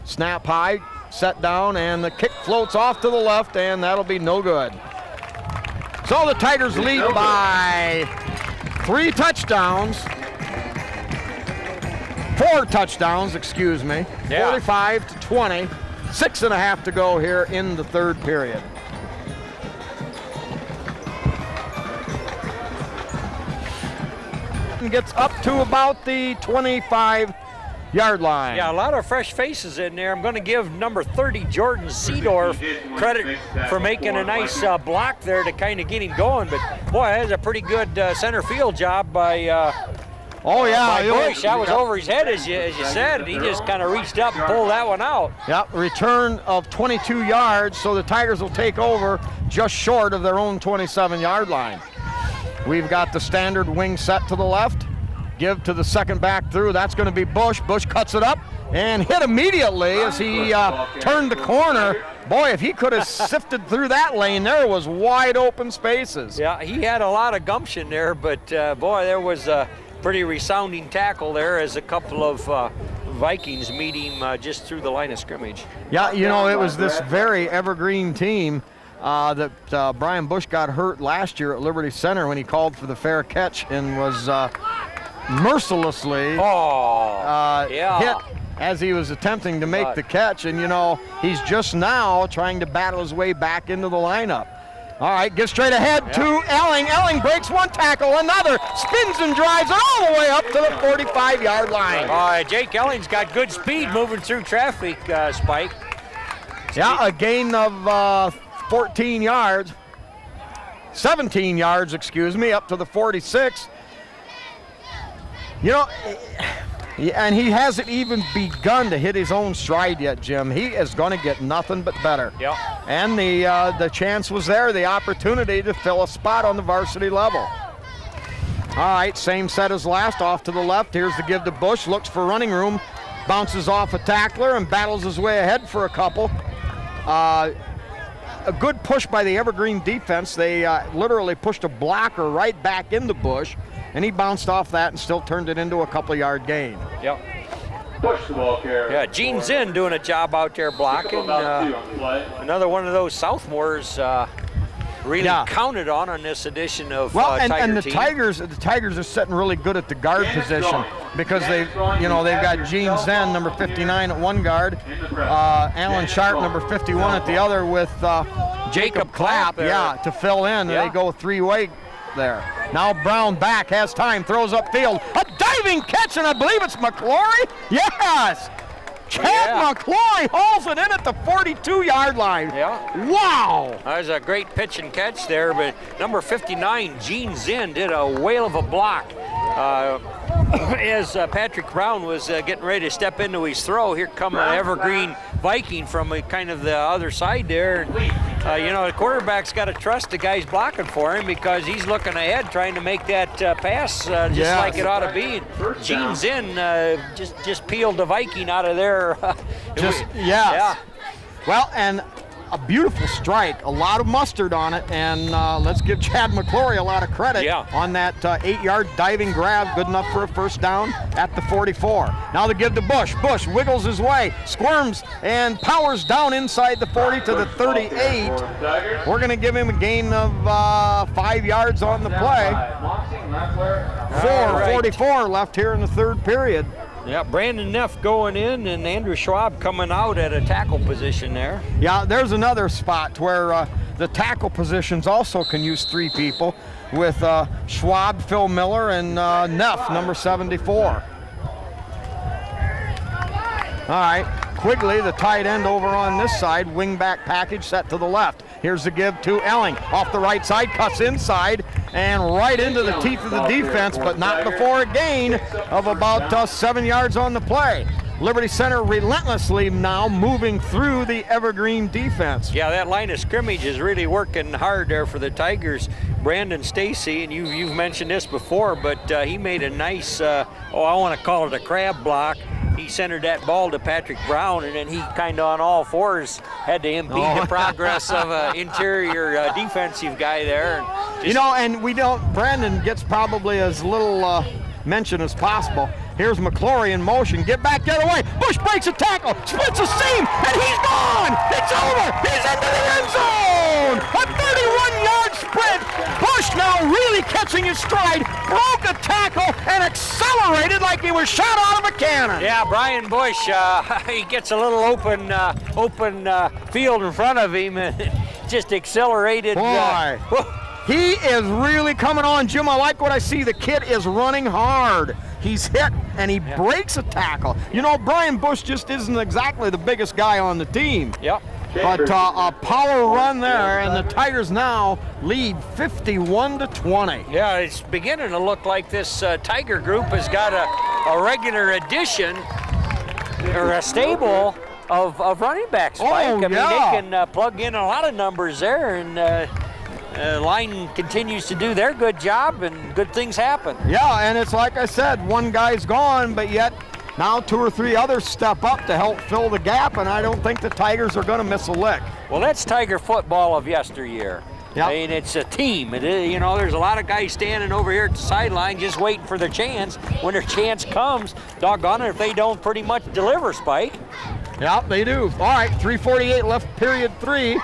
Snap high, set down, and the kick floats off to the left, and that'll be no good. So the Tigers lead by 3 touchdowns. 4 touchdowns, excuse me. 45 to 20. 6.5 to go here in the third period. And gets up to about the 25-yard line. Yeah, a lot of fresh faces in there. I'm going to give number 30, Jordan Seedorf, credit for making a nice block there to kind of get him going. But, boy, that's a pretty good center field job by Oh, yeah. By Bush, that was over his head, as you said. He just kind of reached up and pulled that one out. Yep, return of 22 yards, so the Tigers will take over just short of their own 27-yard line. We've got the standard wing set to the left. Give to the second back through. That's going to be Bush. Bush cuts it up and hit immediately as he turned the corner. Boy, if he could have sifted through that lane, there was wide open spaces. Yeah, he had a lot of gumption there, but boy, there was a pretty resounding tackle there as a couple of Vikings meet him just through the line of scrimmage. Yeah, you know, it was this very Evergreen team that Brian Bush got hurt last year at Liberty Center when he called for the fair catch and was mercilessly hit as he was attempting to make the catch. And, you know, he's just now trying to battle his way back into the lineup. All right, get straight ahead to Elling. Elling breaks one tackle, another, spins and drives it all the way up to the 45-yard line. Jake Elling's got good speed moving through traffic, Spike. Yeah, a gain of 14 yards, 17 yards, excuse me, up to the 46. You know, and he hasn't even begun to hit his own stride yet, Jim. He is going to get nothing but better. Yep. And the chance was there, the opportunity to fill a spot on the varsity level. All right, same set as last, off to the left. Here's the give to Bush, looks for running room, bounces off a tackler and battles his way ahead for a couple. A good push by the Evergreen defense. They literally pushed a blocker right back into Bush, and he bounced off that and still turned it into a couple-yard gain. Yep. Push the ball carrier. Yeah, Gene Zinn doing a job out there blocking. Another one of those sophomores really counted on this edition of and the team. Tigers are sitting really good at the guard position because they've got Gene Zinn, number 59 at one guard, Alan Sharp, number 51 at the other, with Jacob Clapp, to fill in. They go three-way there. Now Brown back, has time, throws upfield, a diving catch, and I believe it's McClory. Yes! Chad McClory hauls it in at the 42-yard line. Yeah. Wow! That was a great pitch and catch there, but number 59, Gene Zinn, did a whale of a block. As Patrick Brown was getting ready to step into his throw, here come an Evergreen Viking from kind of the other side there. The quarterback's got to trust the guys blocking for him because he's looking ahead trying to make that pass just like it ought to be. Gene Zinn just peeled the Viking out of there. Well, and a beautiful strike, a lot of mustard on it, and let's give Chad McClory a lot of credit on that 8-yard diving grab, good enough for a first down at the 44. Now they give to Bush. Bush wiggles his way, squirms, and powers down inside the 40 to the 38. We're going to give him a gain of 5 yards on the play. 4:44 left here in the third period. Yeah, Brandon Neff going in and Andrew Schwab coming out at a tackle position there. Yeah, there's another spot where the tackle positions also can use three people with Schwab, Phil Miller, and Neff, number 74. All right, Quigley, the tight end over on this side, wing back package set to the left. Here's the give to Elling. Off the right side, cuts inside, and right into the teeth of the defense, but not before a gain of about 7 yards on the play. Liberty Center relentlessly now moving through the Evergreen defense. Yeah, that line of scrimmage is really working hard there for the Tigers. Brandon Stacy, and you've mentioned this before, but he made a nice, I want to call it a crab block. He centered that ball to Patrick Brown, and then he kind of on all fours had to impede the progress of an interior defensive guy there. And Brandon gets probably as little mention as possible. Here's McClory in motion. Get back the other way. Bush breaks a tackle, splits a seam, and he's gone. It's over. He's into the end zone. A 31-yard sprint. Bush now really catching his stride, broke a tackle, and accelerated like he was shot out of a cannon. Yeah, Brian Bush, he gets a little open field in front of him and just accelerated. Boy. He is really coming on, Jim. I like what I see. The kid is running hard. He's hit, and he breaks a tackle. Brian Bush just isn't exactly the biggest guy on the team. Yep. But a power run there, and the Tigers now lead 51-20. Yeah, it's beginning to look like this Tiger group has got a regular addition or a stable of running backs. Oh, Spike. I mean, yeah. they can plug in a lot of numbers there, and line continues to do their good job, and good things happen. Yeah, and it's like I said, one guy's gone, but yet now 2 or 3 others step up to help fill the gap, and I don't think the Tigers are going to miss a lick. Well, that's Tiger football of yesteryear. Yep. I mean, it's a team. It is, you know, there's a lot of guys standing over here at the sideline just waiting for their chance. When their chance comes, doggone it if they don't pretty much deliver, Spike. Yep, they do. All right, 3:48 left, period 3.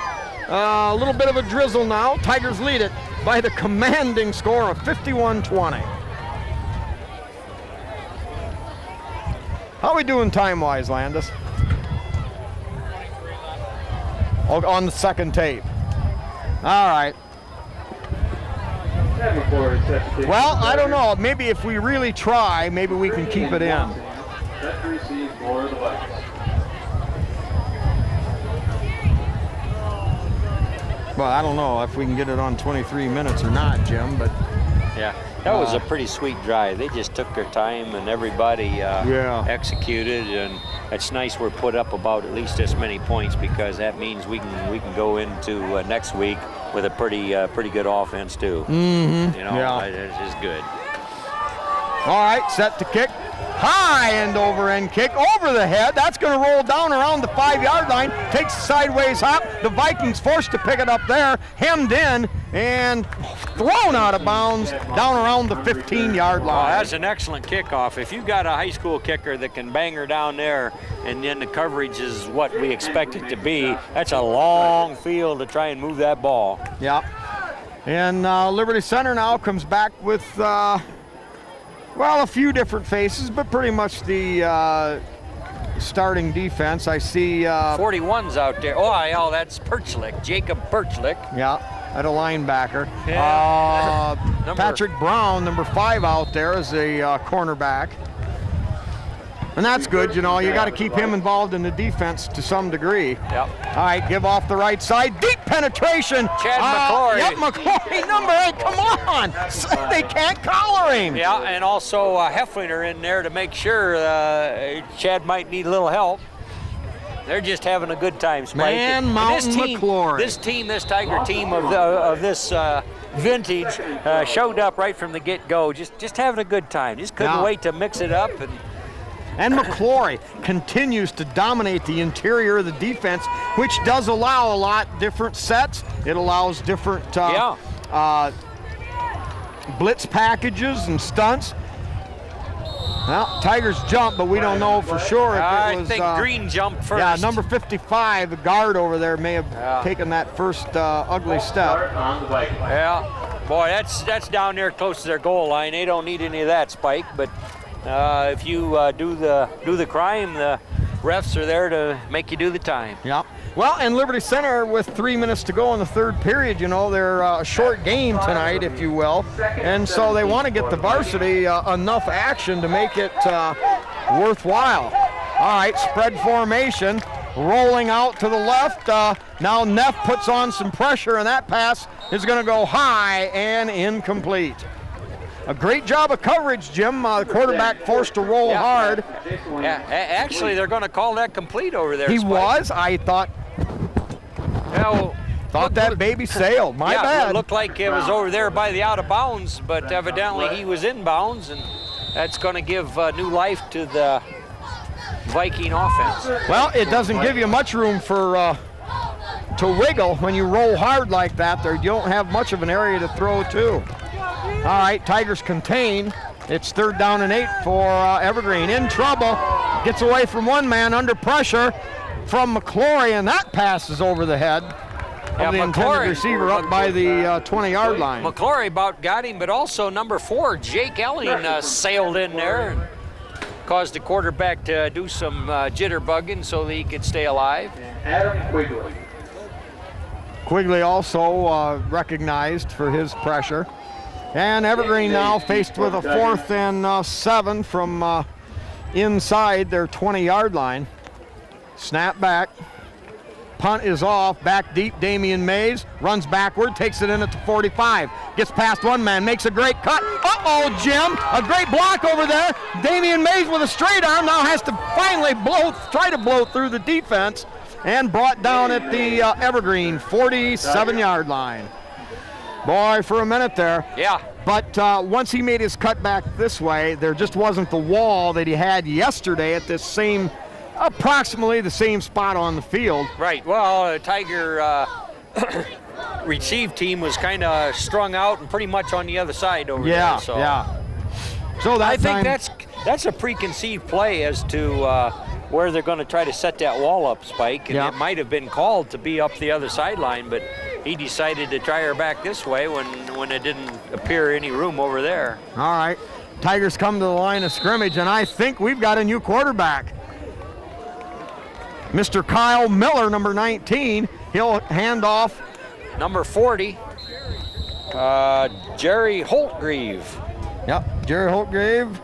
A little bit of a drizzle now. Tigers lead it by the commanding score of 51-20. How we doing time-wise, Landis? Oh, on the second tape. All right. Well, I don't know. Maybe if we really try, maybe we can keep it in. Set to receive for the Vikings. Well, I don't know if we can get it on 23 minutes or not, Jim, but Yeah, that was a pretty sweet drive. They just took their time, and everybody executed, and it's nice we're put up about at least this many points, because that means we can go into next week with a pretty good offense too. Mm-hmm. You know, Yeah. it's just good. All right, set to kick. High end over end kick over the head. That's going to roll down around the 5-yard line. Takes a sideways hop. The Vikings forced to pick it up there. Hemmed in and thrown out of bounds down around the 15-yard Oh, line. that's an excellent kickoff. If you've got a high school kicker that can bang her down there, and then the coverage is what we expect it to be, that's a long field to try and move that ball. Yeah. And Liberty Center now comes back with, well, a few different faces, but pretty much the starting defense. I see, 41's out there. Oh, that's Perchlick, Jacob Perchlick. yeah, at a linebacker. Yeah. Patrick Brown, number 5 out there as a cornerback. And that's good, you know, you got to keep him involved in the defense to some degree. Yep. All right, give off the right side, deep penetration. Chad McClory. Yep, McClory, number 8, come on. They can't collar him. Yeah, and also Hefflinger in there to make sure Chad might need a little help. They're just having a good time, Spike. Man, And Mountain McClory. This Tiger team of this vintage showed up right from the get-go, just having a good time. Just couldn't Yeah. wait to mix it up. And McClory continues to dominate the interior of the defense, which does allow a lot different sets. It allows different blitz packages and stunts. Well, Tigers jump, but we don't know for sure if it was. I think Green jumped first. Yeah, number 55, the guard over there, may have taken that first ugly step. On the Vikings. Yeah, boy, that's down there close to their goal line. They don't need any of that, Spike. But if you do the crime, the refs are there to make you do the time. Yeah. Well, and Liberty Center with 3 minutes to go in the third period, you know, they're a short game tonight, if you will. And so they want to get the varsity enough action to make it worthwhile. All right, spread formation, rolling out to the left. Now Neff puts on some pressure, and that pass is going to go high and incomplete. A great job of coverage, Jim. The quarterback forced to roll hard. Yeah, actually, they're going to call that complete over there. He Spike. was. I thought that baby sailed. My bad. It looked like it was over there by the out of bounds, but evidently he was in bounds, and that's going to give new life to the Viking offense. Well, it doesn't give you much room for to wiggle when you roll hard like that. There, you don't have much of an area to throw to. All right, Tigers contain. It's 3rd down and 8 for Evergreen. In trouble, gets away from one man under pressure from McClory, and that pass is over the head of the intended receiver up by the 20-yard line. McClory about got him, but also number 4, Jake Elling, sailed in there and caused the quarterback to do some jitterbugging so that he could stay alive. Adam Quigley. Quigley also recognized for his pressure. And Evergreen now faced with a 4th and 7 from inside their 20-yard line. Snap back. punt is off. Back deep, Damian Mays runs backward, takes it in at the 45. Gets past one man, makes a great cut. Uh-oh, Jim, a great block over there. Damian Mays with a straight arm now has to finally try to blow through the defense, and brought down at the Evergreen 47-yard line. Boy, for a minute there. Yeah. But once he made his cut back this way, there just wasn't the wall that he had yesterday at this same, approximately the same spot on the field. Right. Well, the Tiger receive team was kind of strung out and pretty much on the other side over there. So. Yeah. So that I think time, that's a preconceived play as to where they're going to try to set that wall up, Spike. And it might have been called to be up the other sideline, but he decided to try her back this way when it didn't appear any room over there. All right. Tigers come to the line of scrimmage, and I think we've got a new quarterback. Mr. Kyle Miller, number 19. He'll hand off. Number 40, Jerry Holtgreave. Yep, Jerry Holtgrave,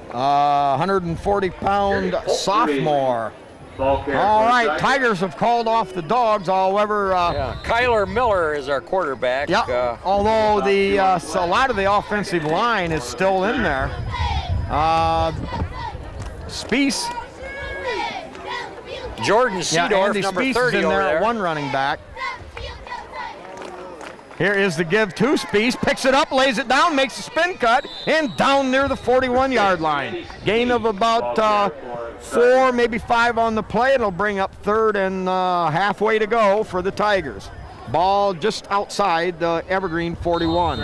140-pound sophomore. All right, Tigers have called off the dogs, however. Kyler Miller is our quarterback. Yep, although a lot of the offensive line is still in there. Spiess. Jordan Seedorf, Andy number Spiess 30 is in over there there. at one running back. Here is the give to Spiess, picks it up, lays it down, makes a spin cut, and down near the 41-yard line. Gain of about 4, maybe 5 on the play. It'll bring up third and halfway to go for the Tigers. Ball just outside the Evergreen 41.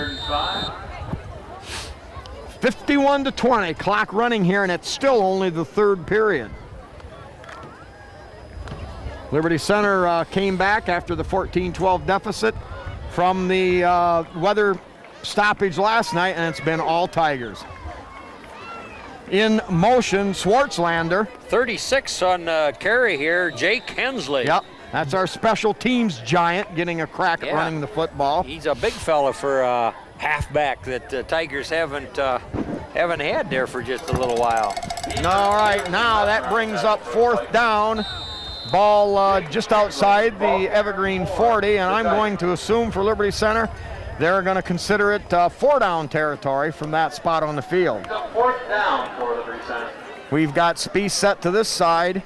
51-20, clock running here, and it's still only the third period. Liberty Center came back after the 14-12 deficit from the weather stoppage last night, and it's been all Tigers. In motion, Schwartzlander. 36 on carry here, Jake Hensley. Yep, that's our special teams giant getting a crack at running the football. He's a big fella for a halfback that Tigers haven't had there for just a little while. All right, now that brings up fourth down. Ball just outside the Evergreen 40, and I'm going to assume for Liberty Center they're going to consider it 4-down territory from that spot on the field. Fourth down for Liberty Center. We've got Spiess set to this side,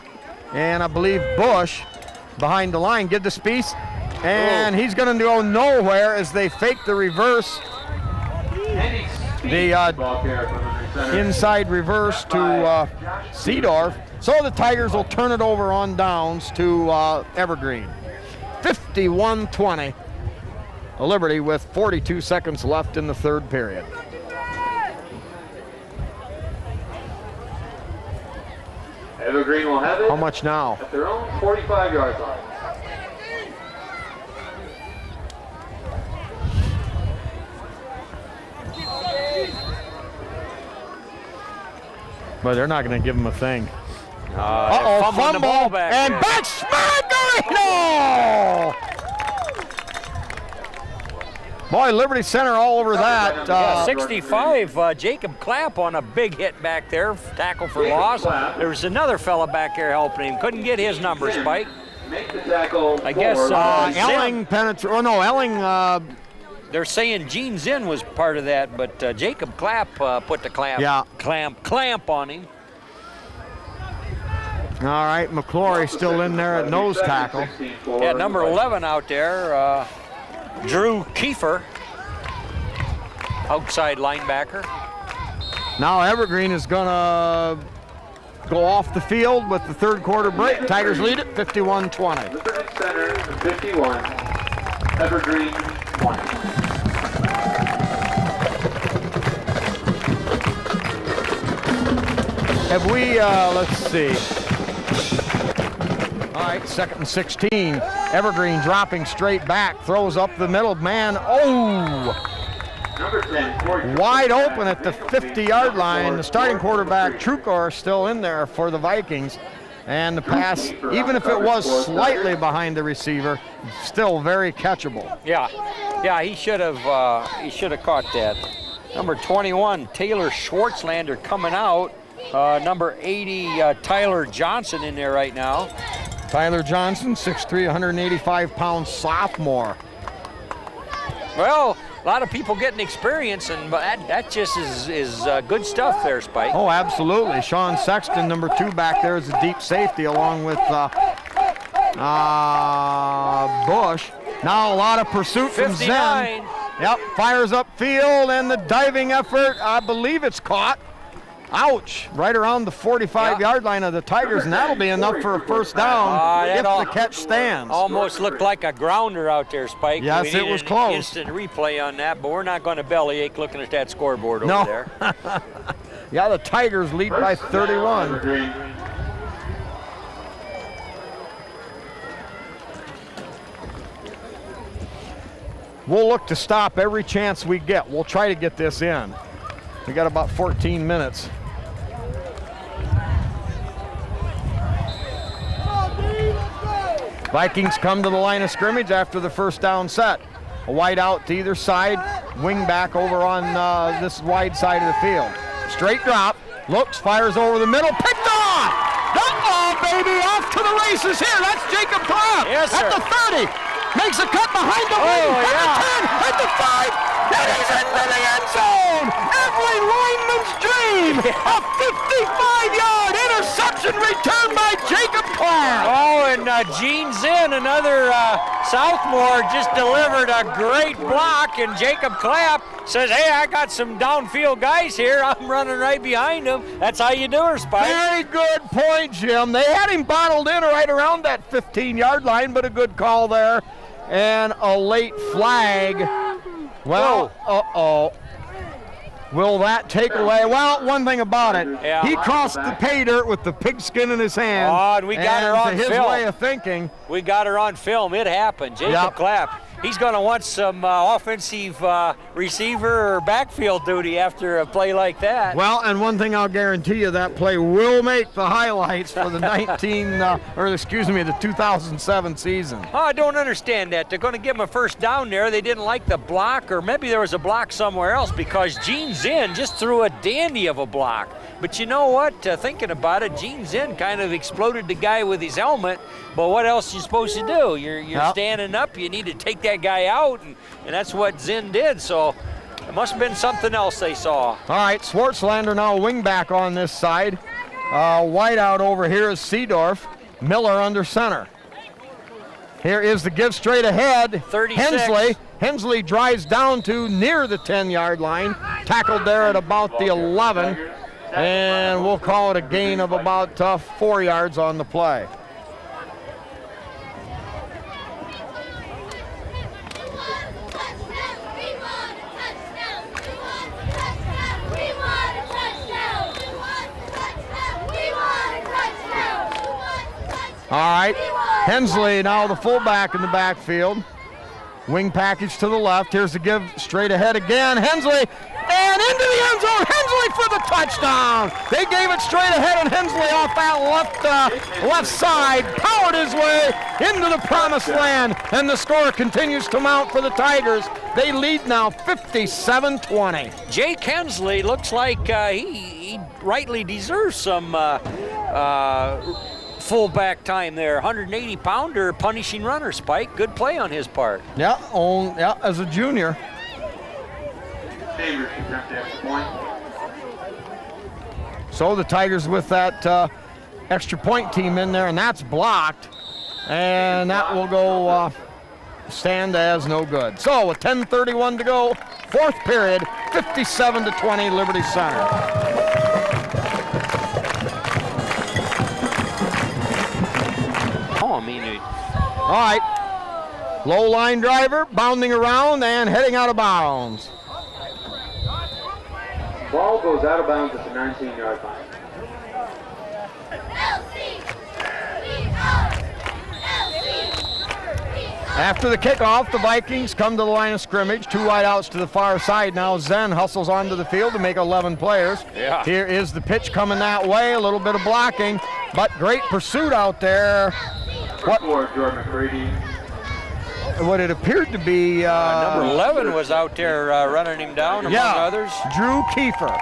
and I believe Bush behind the line. Give to Spiess, and he's going to go nowhere as they fake the reverse. The inside reverse to Seedorf. So the Tigers will turn it over on downs to Evergreen. 51-20. Liberty with 42 seconds left in the third period. Evergreen will have it. How much now? At their own 45-yard line. But they're not going to give him a thing. Fumbling the ball back and there. back Smagarino! Boy, Liberty Center all over that. 65, Jacob Clapp on a big hit back there, tackle for loss. There was another fella back there helping him. Couldn't get his number, Spike. Make the tackle. I guess Elling penetrated. Oh no, Elling. They're saying Gene Zinn was part of that, but Jacob Clapp put the clamp on him. All right, McClory still in there at nose tackle. Yeah, number 11 out there, Drew Kiefer, outside linebacker. Now Evergreen is going to go off the field with the third quarter break. Tigers lead it 51-20. Liberty Center 51, Evergreen 20. Have we, let's see. All right, 2nd and 16. Evergreen dropping straight back, throws up the middle. Man, Number 10, wide open at the 50-yard line. The starting quarterback, Trukor, still in there for the Vikings. And the pass, even if it was slightly behind the receiver, still very catchable. Yeah, he should have caught that. Number 21, Taylor Schwartzlander coming out. Number 80, Tyler Johnson in there right now. Tyler Johnson, 6'3", 185-pound sophomore. Well, a lot of people getting experience, and that just is good stuff there, Spike. Oh, absolutely. Sean Sexton, number 2 back there, is a deep safety along with Bush. Now a lot of pursuit from 59. Zen. Yep, fires upfield, and the diving effort, I believe it's caught. Ouch, right around the 45-yard line of the Tigers, and that'll be enough for a first down if the catch stands. Almost looked like a grounder out there, Spike. Yes, it was close. Instant replay on that, but we're not going to bellyache looking at that scoreboard over there. Yeah, the Tigers lead by 31. We'll look to stop every chance we get. We'll try to get this in. We got about 14 minutes. Vikings come to the line of scrimmage after the first down set. A wide out to either side, wing back over on this wide side of the field. Straight drop, looks, fires over the middle, picked off! Uh-oh, baby, off to the races here. That's Jacob Clark at the 30. Makes a cut behind the wing, at the 10, at the 5, and he's into the end zone! Every lineman's dream! A 55-yard interception returned by Jacob Clark! Oh, and Gene Zinn, another sophomore, just delivered a great block, and Jacob Clapp says, hey, I got some downfield guys here. I'm running right behind them. That's how you do her, Spike. Very good point, Jim. They had him bottled in right around that 15-yard line, but a good call there. And a late flag. Well, uh-oh. Will that take away? Well, one thing about it, he crossed the pay dirt with the pigskin in his hand. Oh, and we got her on to his film. way of thinking. We got her on film. It happened. Jacob Clapp. He's going to want some offensive receiver or backfield duty after a play like that. Well, and one thing I'll guarantee you, that play will make the highlights for the 2007 season. Oh, I don't understand that. They're going to give him a first down there. They didn't like the block, or maybe there was a block somewhere else, because Gene Zinn just threw a dandy of a block. But you know what? Thinking about it, Gene Zinn kind of exploded the guy with his helmet. But what else are you supposed to do? You're standing up. You need to take that guy out, and that's what Zinn did. So it must have been something else they saw. All right, Swartzlander now wing back on this side. Wide out over here is Seedorf. Miller under center. Here is the give straight ahead. 36. Hensley drives down to near the 10-yard line. Tackled there at about the 11. And we'll call it a gain of about 4 yards on the play. All right, Hensley now the fullback in the backfield. Wing package to the left. Here's the give straight ahead again. Hensley, and into the end zone. Hensley for the touchdown. They gave it straight ahead, and Hensley off that left side powered his way into the promised land, and the score continues to mount for the Tigers. They lead now 57-20. Jake Hensley looks like he rightly deserves some fullback time there. 180-pounder punishing runner, Spike. Good play on his part. Yeah, as a junior. So the Tigers with that extra point team in there, and that's blocked. And that will go stand as no good. So with 10:31 to go, fourth period, 57-20 Liberty Center. All right, low line driver bounding around and heading out of bounds. Ball goes out of bounds at the 19-yard line. After the kickoff, the Vikings come to the line of scrimmage. 2 wideouts to the far side. Now Zen hustles onto the field to make 11 players. Yeah. Here is the pitch coming that way. A little bit of blocking, but great pursuit out there. What it appeared to be... number 11 was out there running him down, among others. Drew Kiefer.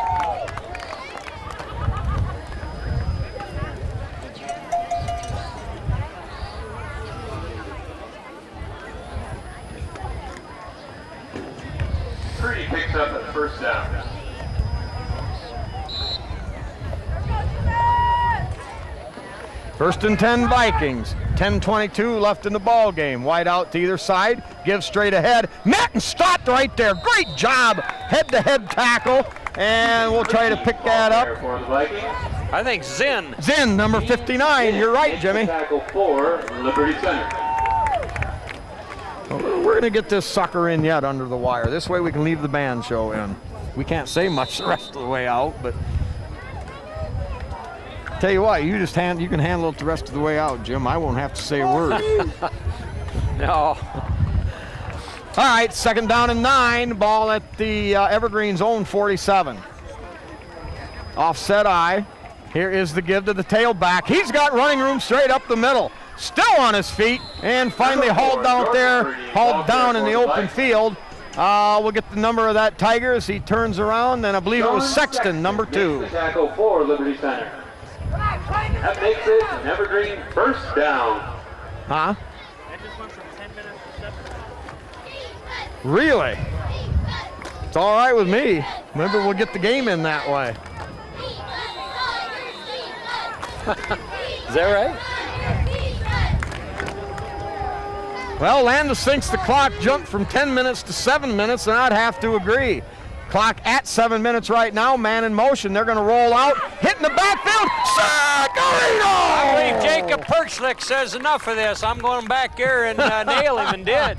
first down. First and 10 Vikings. 10:22 left in the ball game. Wide out to either side. Give straight ahead. Matten stopped right there. Great job. Head-to-head tackle. And we'll try to pick that up. For the Vikings. I think Zinn. Zinn, number 59. You're right, Jimmy. Tackle for Liberty Center. We're going to get this sucker in yet under the wire. This way we can leave the band show in. We can't say much the rest of the way out, but tell you what, you can handle it the rest of the way out, Jim. I won't have to say a word. No. All right, second down and 9. Ball at the Evergreen zone 47. Offset eye. Here is the give to the tailback. He's got running room straight up the middle. Still on his feet and finally hauled down in the open field. We'll get the number of that Tiger as he turns around, and I believe it was Sexton, number 2. Tackle for Liberty Center. That makes it an Evergreen first down. Huh? Really? It's all right with me. Maybe we'll get the game in that way. Is that right? Well, Landis thinks the clock jumped from 10 minutes to 7 minutes, and I'd have to agree. Clock at 7 minutes right now, man in motion. They're going to roll out, hit in the backfield. I believe Sagarino! Jacob Perchlick says enough of this. I'm going back here and nail him, and did.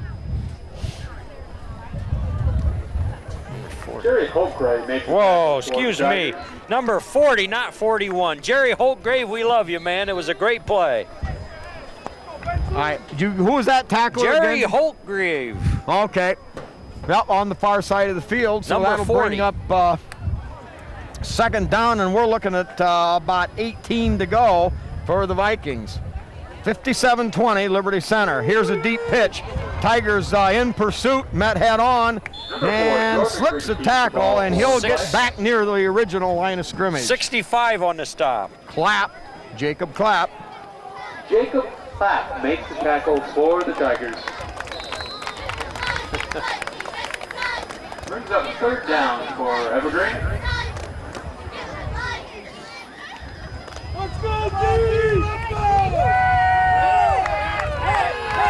Jerry Holtgrave makes Whoa, excuse me. Number 40, not 41. Jerry Holtgrave, we love you, man. It was a great play. All right, who was that tackler Jerry again? Holtgrave. Okay. Well, on the far side of the field, so Number that'll 40. bring up second down, and we're looking at about 18 to go for the Vikings. 57-20, Liberty Center. Here's a deep pitch. Tigers in pursuit, met head on, and slips a tackle, and he'll get back near the original line of scrimmage. 65 on the stop. Clapp, Jacob Clapp. Jacob Clapp makes the tackle for the Tigers. Brings up third down for Evergreen.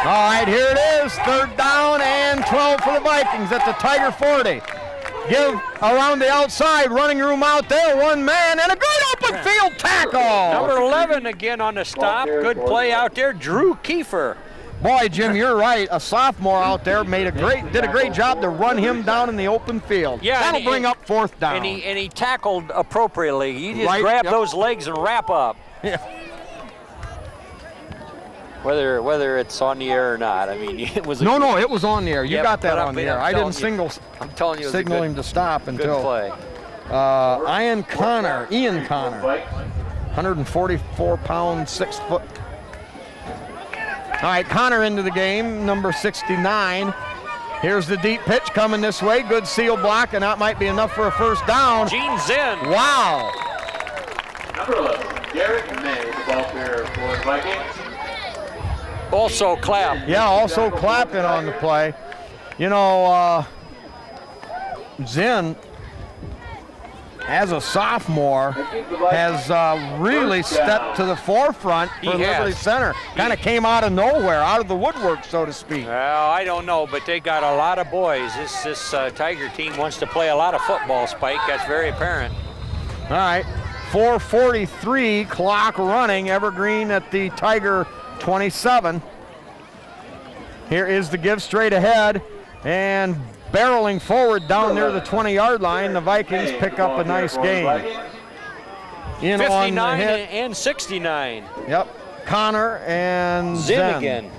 All right, here it is, third down and 12 for the Vikings at the Tiger 40. Give around the outside, running room out there, one man, and a good open field tackle. Number 11 again on the stop. Good play out there, Drew Kiefer. Boy, Jim, you're right. A sophomore out there did a great job to run him down in the open field. Yeah, that'll bring up fourth down. And he tackled appropriately. He just Right, grabbed yep. those legs and wrap up. Yeah. Whether it's on the air or not, I mean, it was. No, it was on the air. You Yeah, got that but on the air. I didn't I'm telling you, it was a signal good, him to stop good until play. Ian Connor, 144 pounds, 6 foot. All right, Connor into the game, number 69. Here's the deep pitch coming this way. Good seal block, and that might be enough for a first down. Gene Zinn. Wow. Number 11, Garrett May, the ball carrier for the Vikings. Also Clapp. Yeah, also clapping on the play. You know, Zinn, as a sophomore, has really stepped to the forefront for Liberty Center. Kind of came out of nowhere, out of the woodwork, so to speak. Well, I don't know, but they got a lot of boys. This Tiger team wants to play a lot of football, Spike. That's very apparent. All right, 4:43, clock running. Evergreen at the Tiger 27. Here is the give straight ahead, and barreling forward down near the 20-yard line. The Vikings pick up a nice gain. In on the 59 hit. and 69. Yep, Connor and Zinn Zen. again.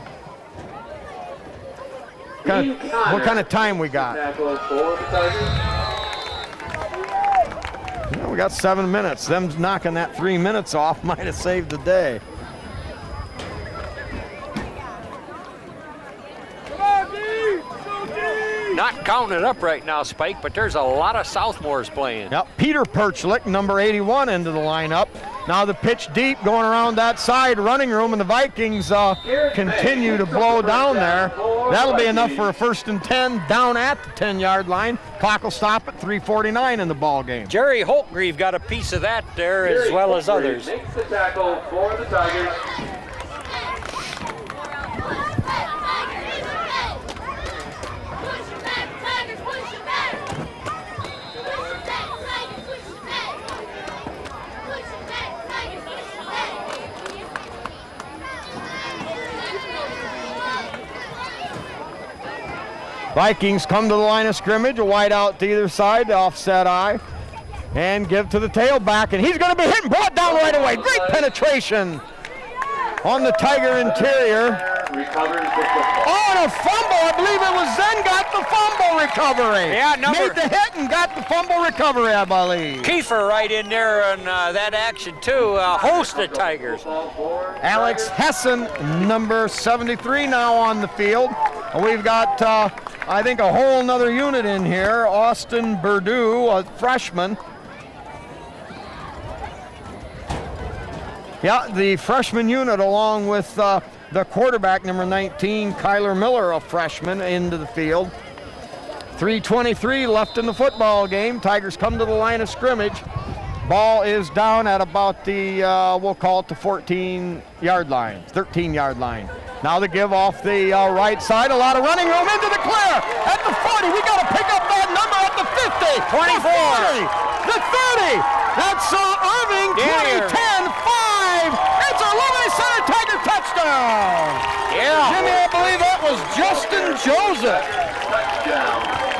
What kind of time we got? Tackle for the Tigers. Yeah, we got 7 minutes. Them knocking that 3 minutes off might have saved the day. Not counting it up right now, Spike, but there's a lot of sophomores playing. Yep, Peter Perchlik, number 81, into the lineup. Now the pitch deep going around that side running room, and the Vikings continue to blow down there. That'll be enough for a 1st and 10 down at the 10-yard line. Clock will stop at 3:49 in the ball game. Jerry Holtgreave got a piece of that there as well as others. Makes the tackle for the Tigers. Vikings come to the line of scrimmage, a wide out to either side, the offset eye, and give to the tailback, and he's going to be hit and brought down right away. Great penetration on the Tiger interior. Oh, and a fumble. I believe it was Zen got the fumble recovery. Yeah, made the hit and got the fumble recovery, I believe. Kiefer right in there on that action too. Host the Tigers. Alex Hessen, number 73, now on the field. We've got, I think, a whole nother unit in here. Austin Perdue, a freshman. Yeah, the freshman unit along with the quarterback, number 19, Kyler Miller, a freshman, into the field. 3:23 left in the football game. Tigers come to the line of scrimmage. Ball is down at about the, we'll call it the 14-yard line, 13-yard line. Now the give off the right side, a lot of running room into the clear. At the 40, we got to pick up that number at the 50. 24. The 30. That's Irving, 20, 10, 5. It's a Liberty Center Tiger touchdown. Yeah. Jimmy, I believe that was Justin Joseph.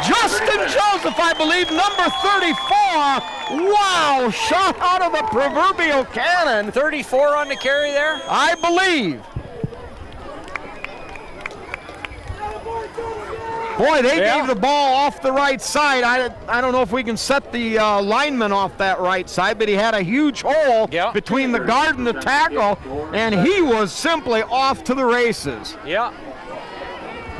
Justin Joseph, I believe, number 34. Wow, shot out of the proverbial cannon. 34 on the carry there? I believe. Boy, they gave the ball off the right side. I don't know if we can set the lineman off that right side, but he had a huge hole between the guard and the tackle, and he was simply off to the races. Yeah.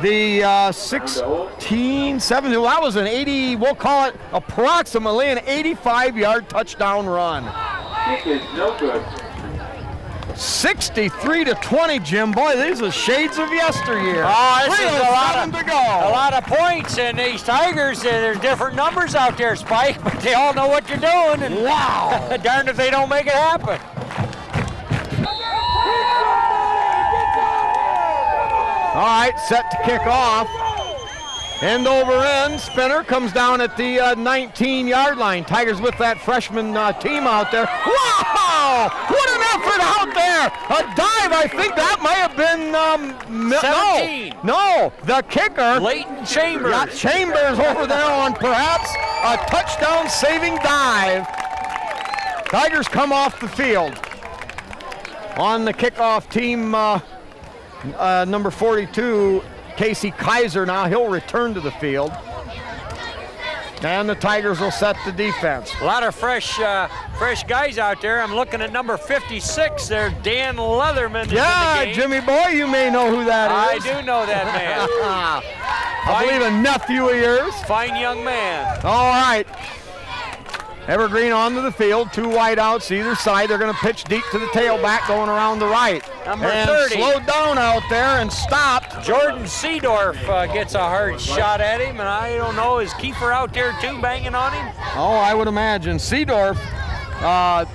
The 16, 17, well, that was an 80, we'll call it approximately an 85-yard touchdown run. Kick is no good. 63-20, Jim. Boy, these are shades of yesteryear. Oh, this is a to lot of points, and these Tigers, there's different numbers out there, Spike, but they all know what you're doing, and wow, darned if they don't make it happen. All right, set to kick off. End over end, spinner comes down at the 19-yard line. Tigers with that freshman team out there. Wow! What an effort out there! A dive, I think that might have been 17. No, the kicker. Leighton Chambers. Yeah, Chambers over there on perhaps a touchdown-saving dive. Tigers come off the field. On the kickoff team, number 42, Casey Kaiser. Now he'll return to the field. And the Tigers will set the defense. A lot of fresh guys out there. I'm looking at number 56 there, Dan Leatherman. Yeah, in the game. Jimmy boy, you may know who that I is. do know that man. I believe a nephew of yours. Fine young man. All right. Evergreen onto the field, two wideouts either side. They're going to pitch deep to the tailback going around the right. Number and 30. Slowed down out there and stopped. Jordan Seedorf gets a hard shot at him, and I don't know, is Kiefer out there too banging on him? Oh, I would imagine. Seedorf, got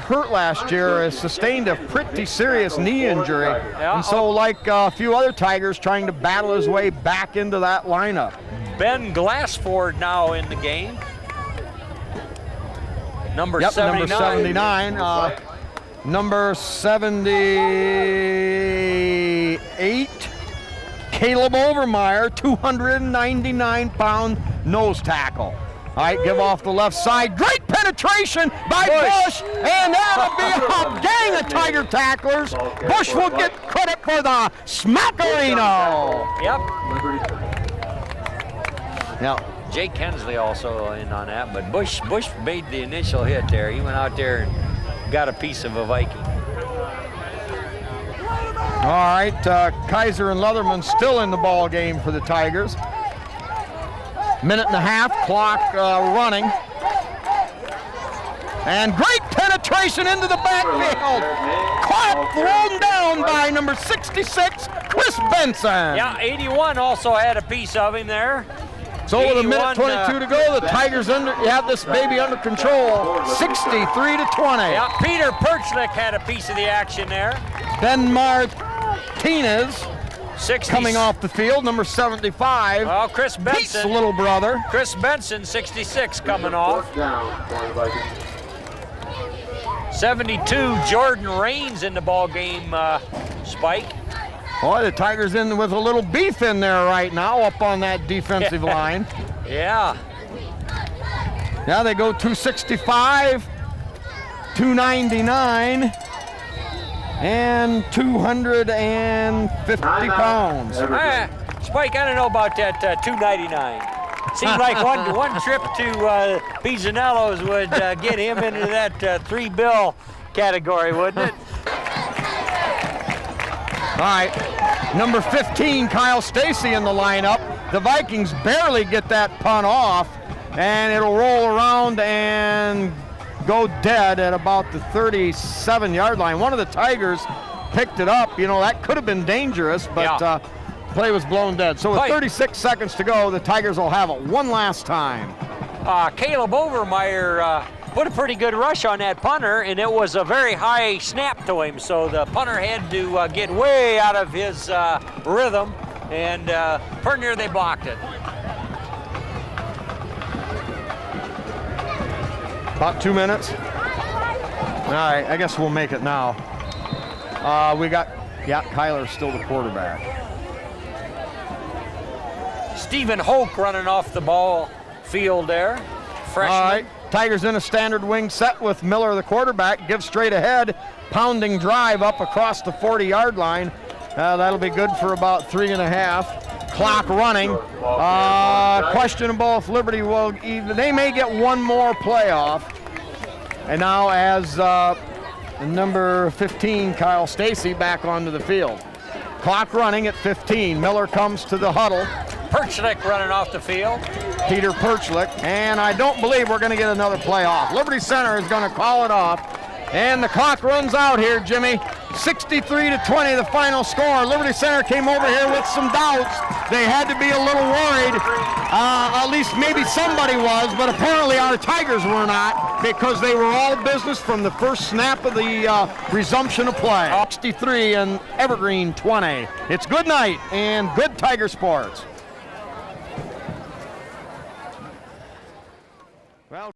hurt last year, sustained a pretty serious knee injury. Yeah. And so like a few other Tigers trying to battle his way back into that lineup. Ben Glassford now in the game. Number 79. Number 79. Number 78, Caleb Overmeyer, 299-pound nose tackle. All right, give off the left side. Great penetration by Bush, and that'll be a gang of Tiger tacklers. Bush will get credit for the smackerino. Yep. Now, Jake Hensley also in on that, but Bush made the initial hit there. He went out there and got a piece of a Viking. all right, Kaiser and Leatherman still in the ball game for the Tigers. Minute and a half, clock running. And great penetration into the backfield. Caught, thrown down by number 66, Chris Benson. Yeah, 81 also had a piece of him there. So with a minute 81, 22 to go, the Tigers have this baby under control, 63 to 20. Yeah, Peter Perchlik had a piece of the action there. Ben Martinez 60, coming off the field, number 75. Well, Chris Pete's Benson. little brother. Chris Benson, 66, coming off. 72, Jordan Raines in the ball game, Spike. Boy, the Tigers in with a little beef in there right now up on that defensive line. Yeah. Now they go 265, 299, and 250 pounds. Spike, I don't know about that 299. Seemed like one trip to Pisanello's would get him into that $3 category, wouldn't it? All right, number 15, Kyle Stacy in the lineup. The Vikings barely get that punt off, and it'll roll around and go dead at about the 37-yard line. One of the Tigers picked it up. You know, that could have been dangerous, but play was blown dead. So with 36 seconds to go, the Tigers will have it one last time. Caleb Overmeyer put a pretty good rush on that punter, and it was a very high snap to him, so the punter had to get way out of his rhythm, and pretty near they blocked it. About 2 minutes. All right, I guess we'll make it now. We got, Kyler's still the quarterback. Stephen Hoke running off the ball field there. Freshman. All right, Tigers in a standard wing set with Miller, the quarterback, gives straight ahead, pounding drive up across the 40-yard line. That'll be good for about 3.5. Clock running. Questionable if Liberty will even, they may get one more playoff. And now as number 15, Kyle Stacy, back onto the field. Clock running at 15. Miller comes to the huddle. Perchlik running off the field. Peter Perchlik, and I don't believe we're going to get another playoff. Liberty Center is going to call it off, and the clock runs out here, Jimmy. 63 to 20, the final score. Liberty Center came over here with some doubts. They had to be a little worried. At least maybe somebody was, but apparently our Tigers were not, because they were all business from the first snap of the resumption of play. 63 and Evergreen 20. It's good night and good Tiger sports.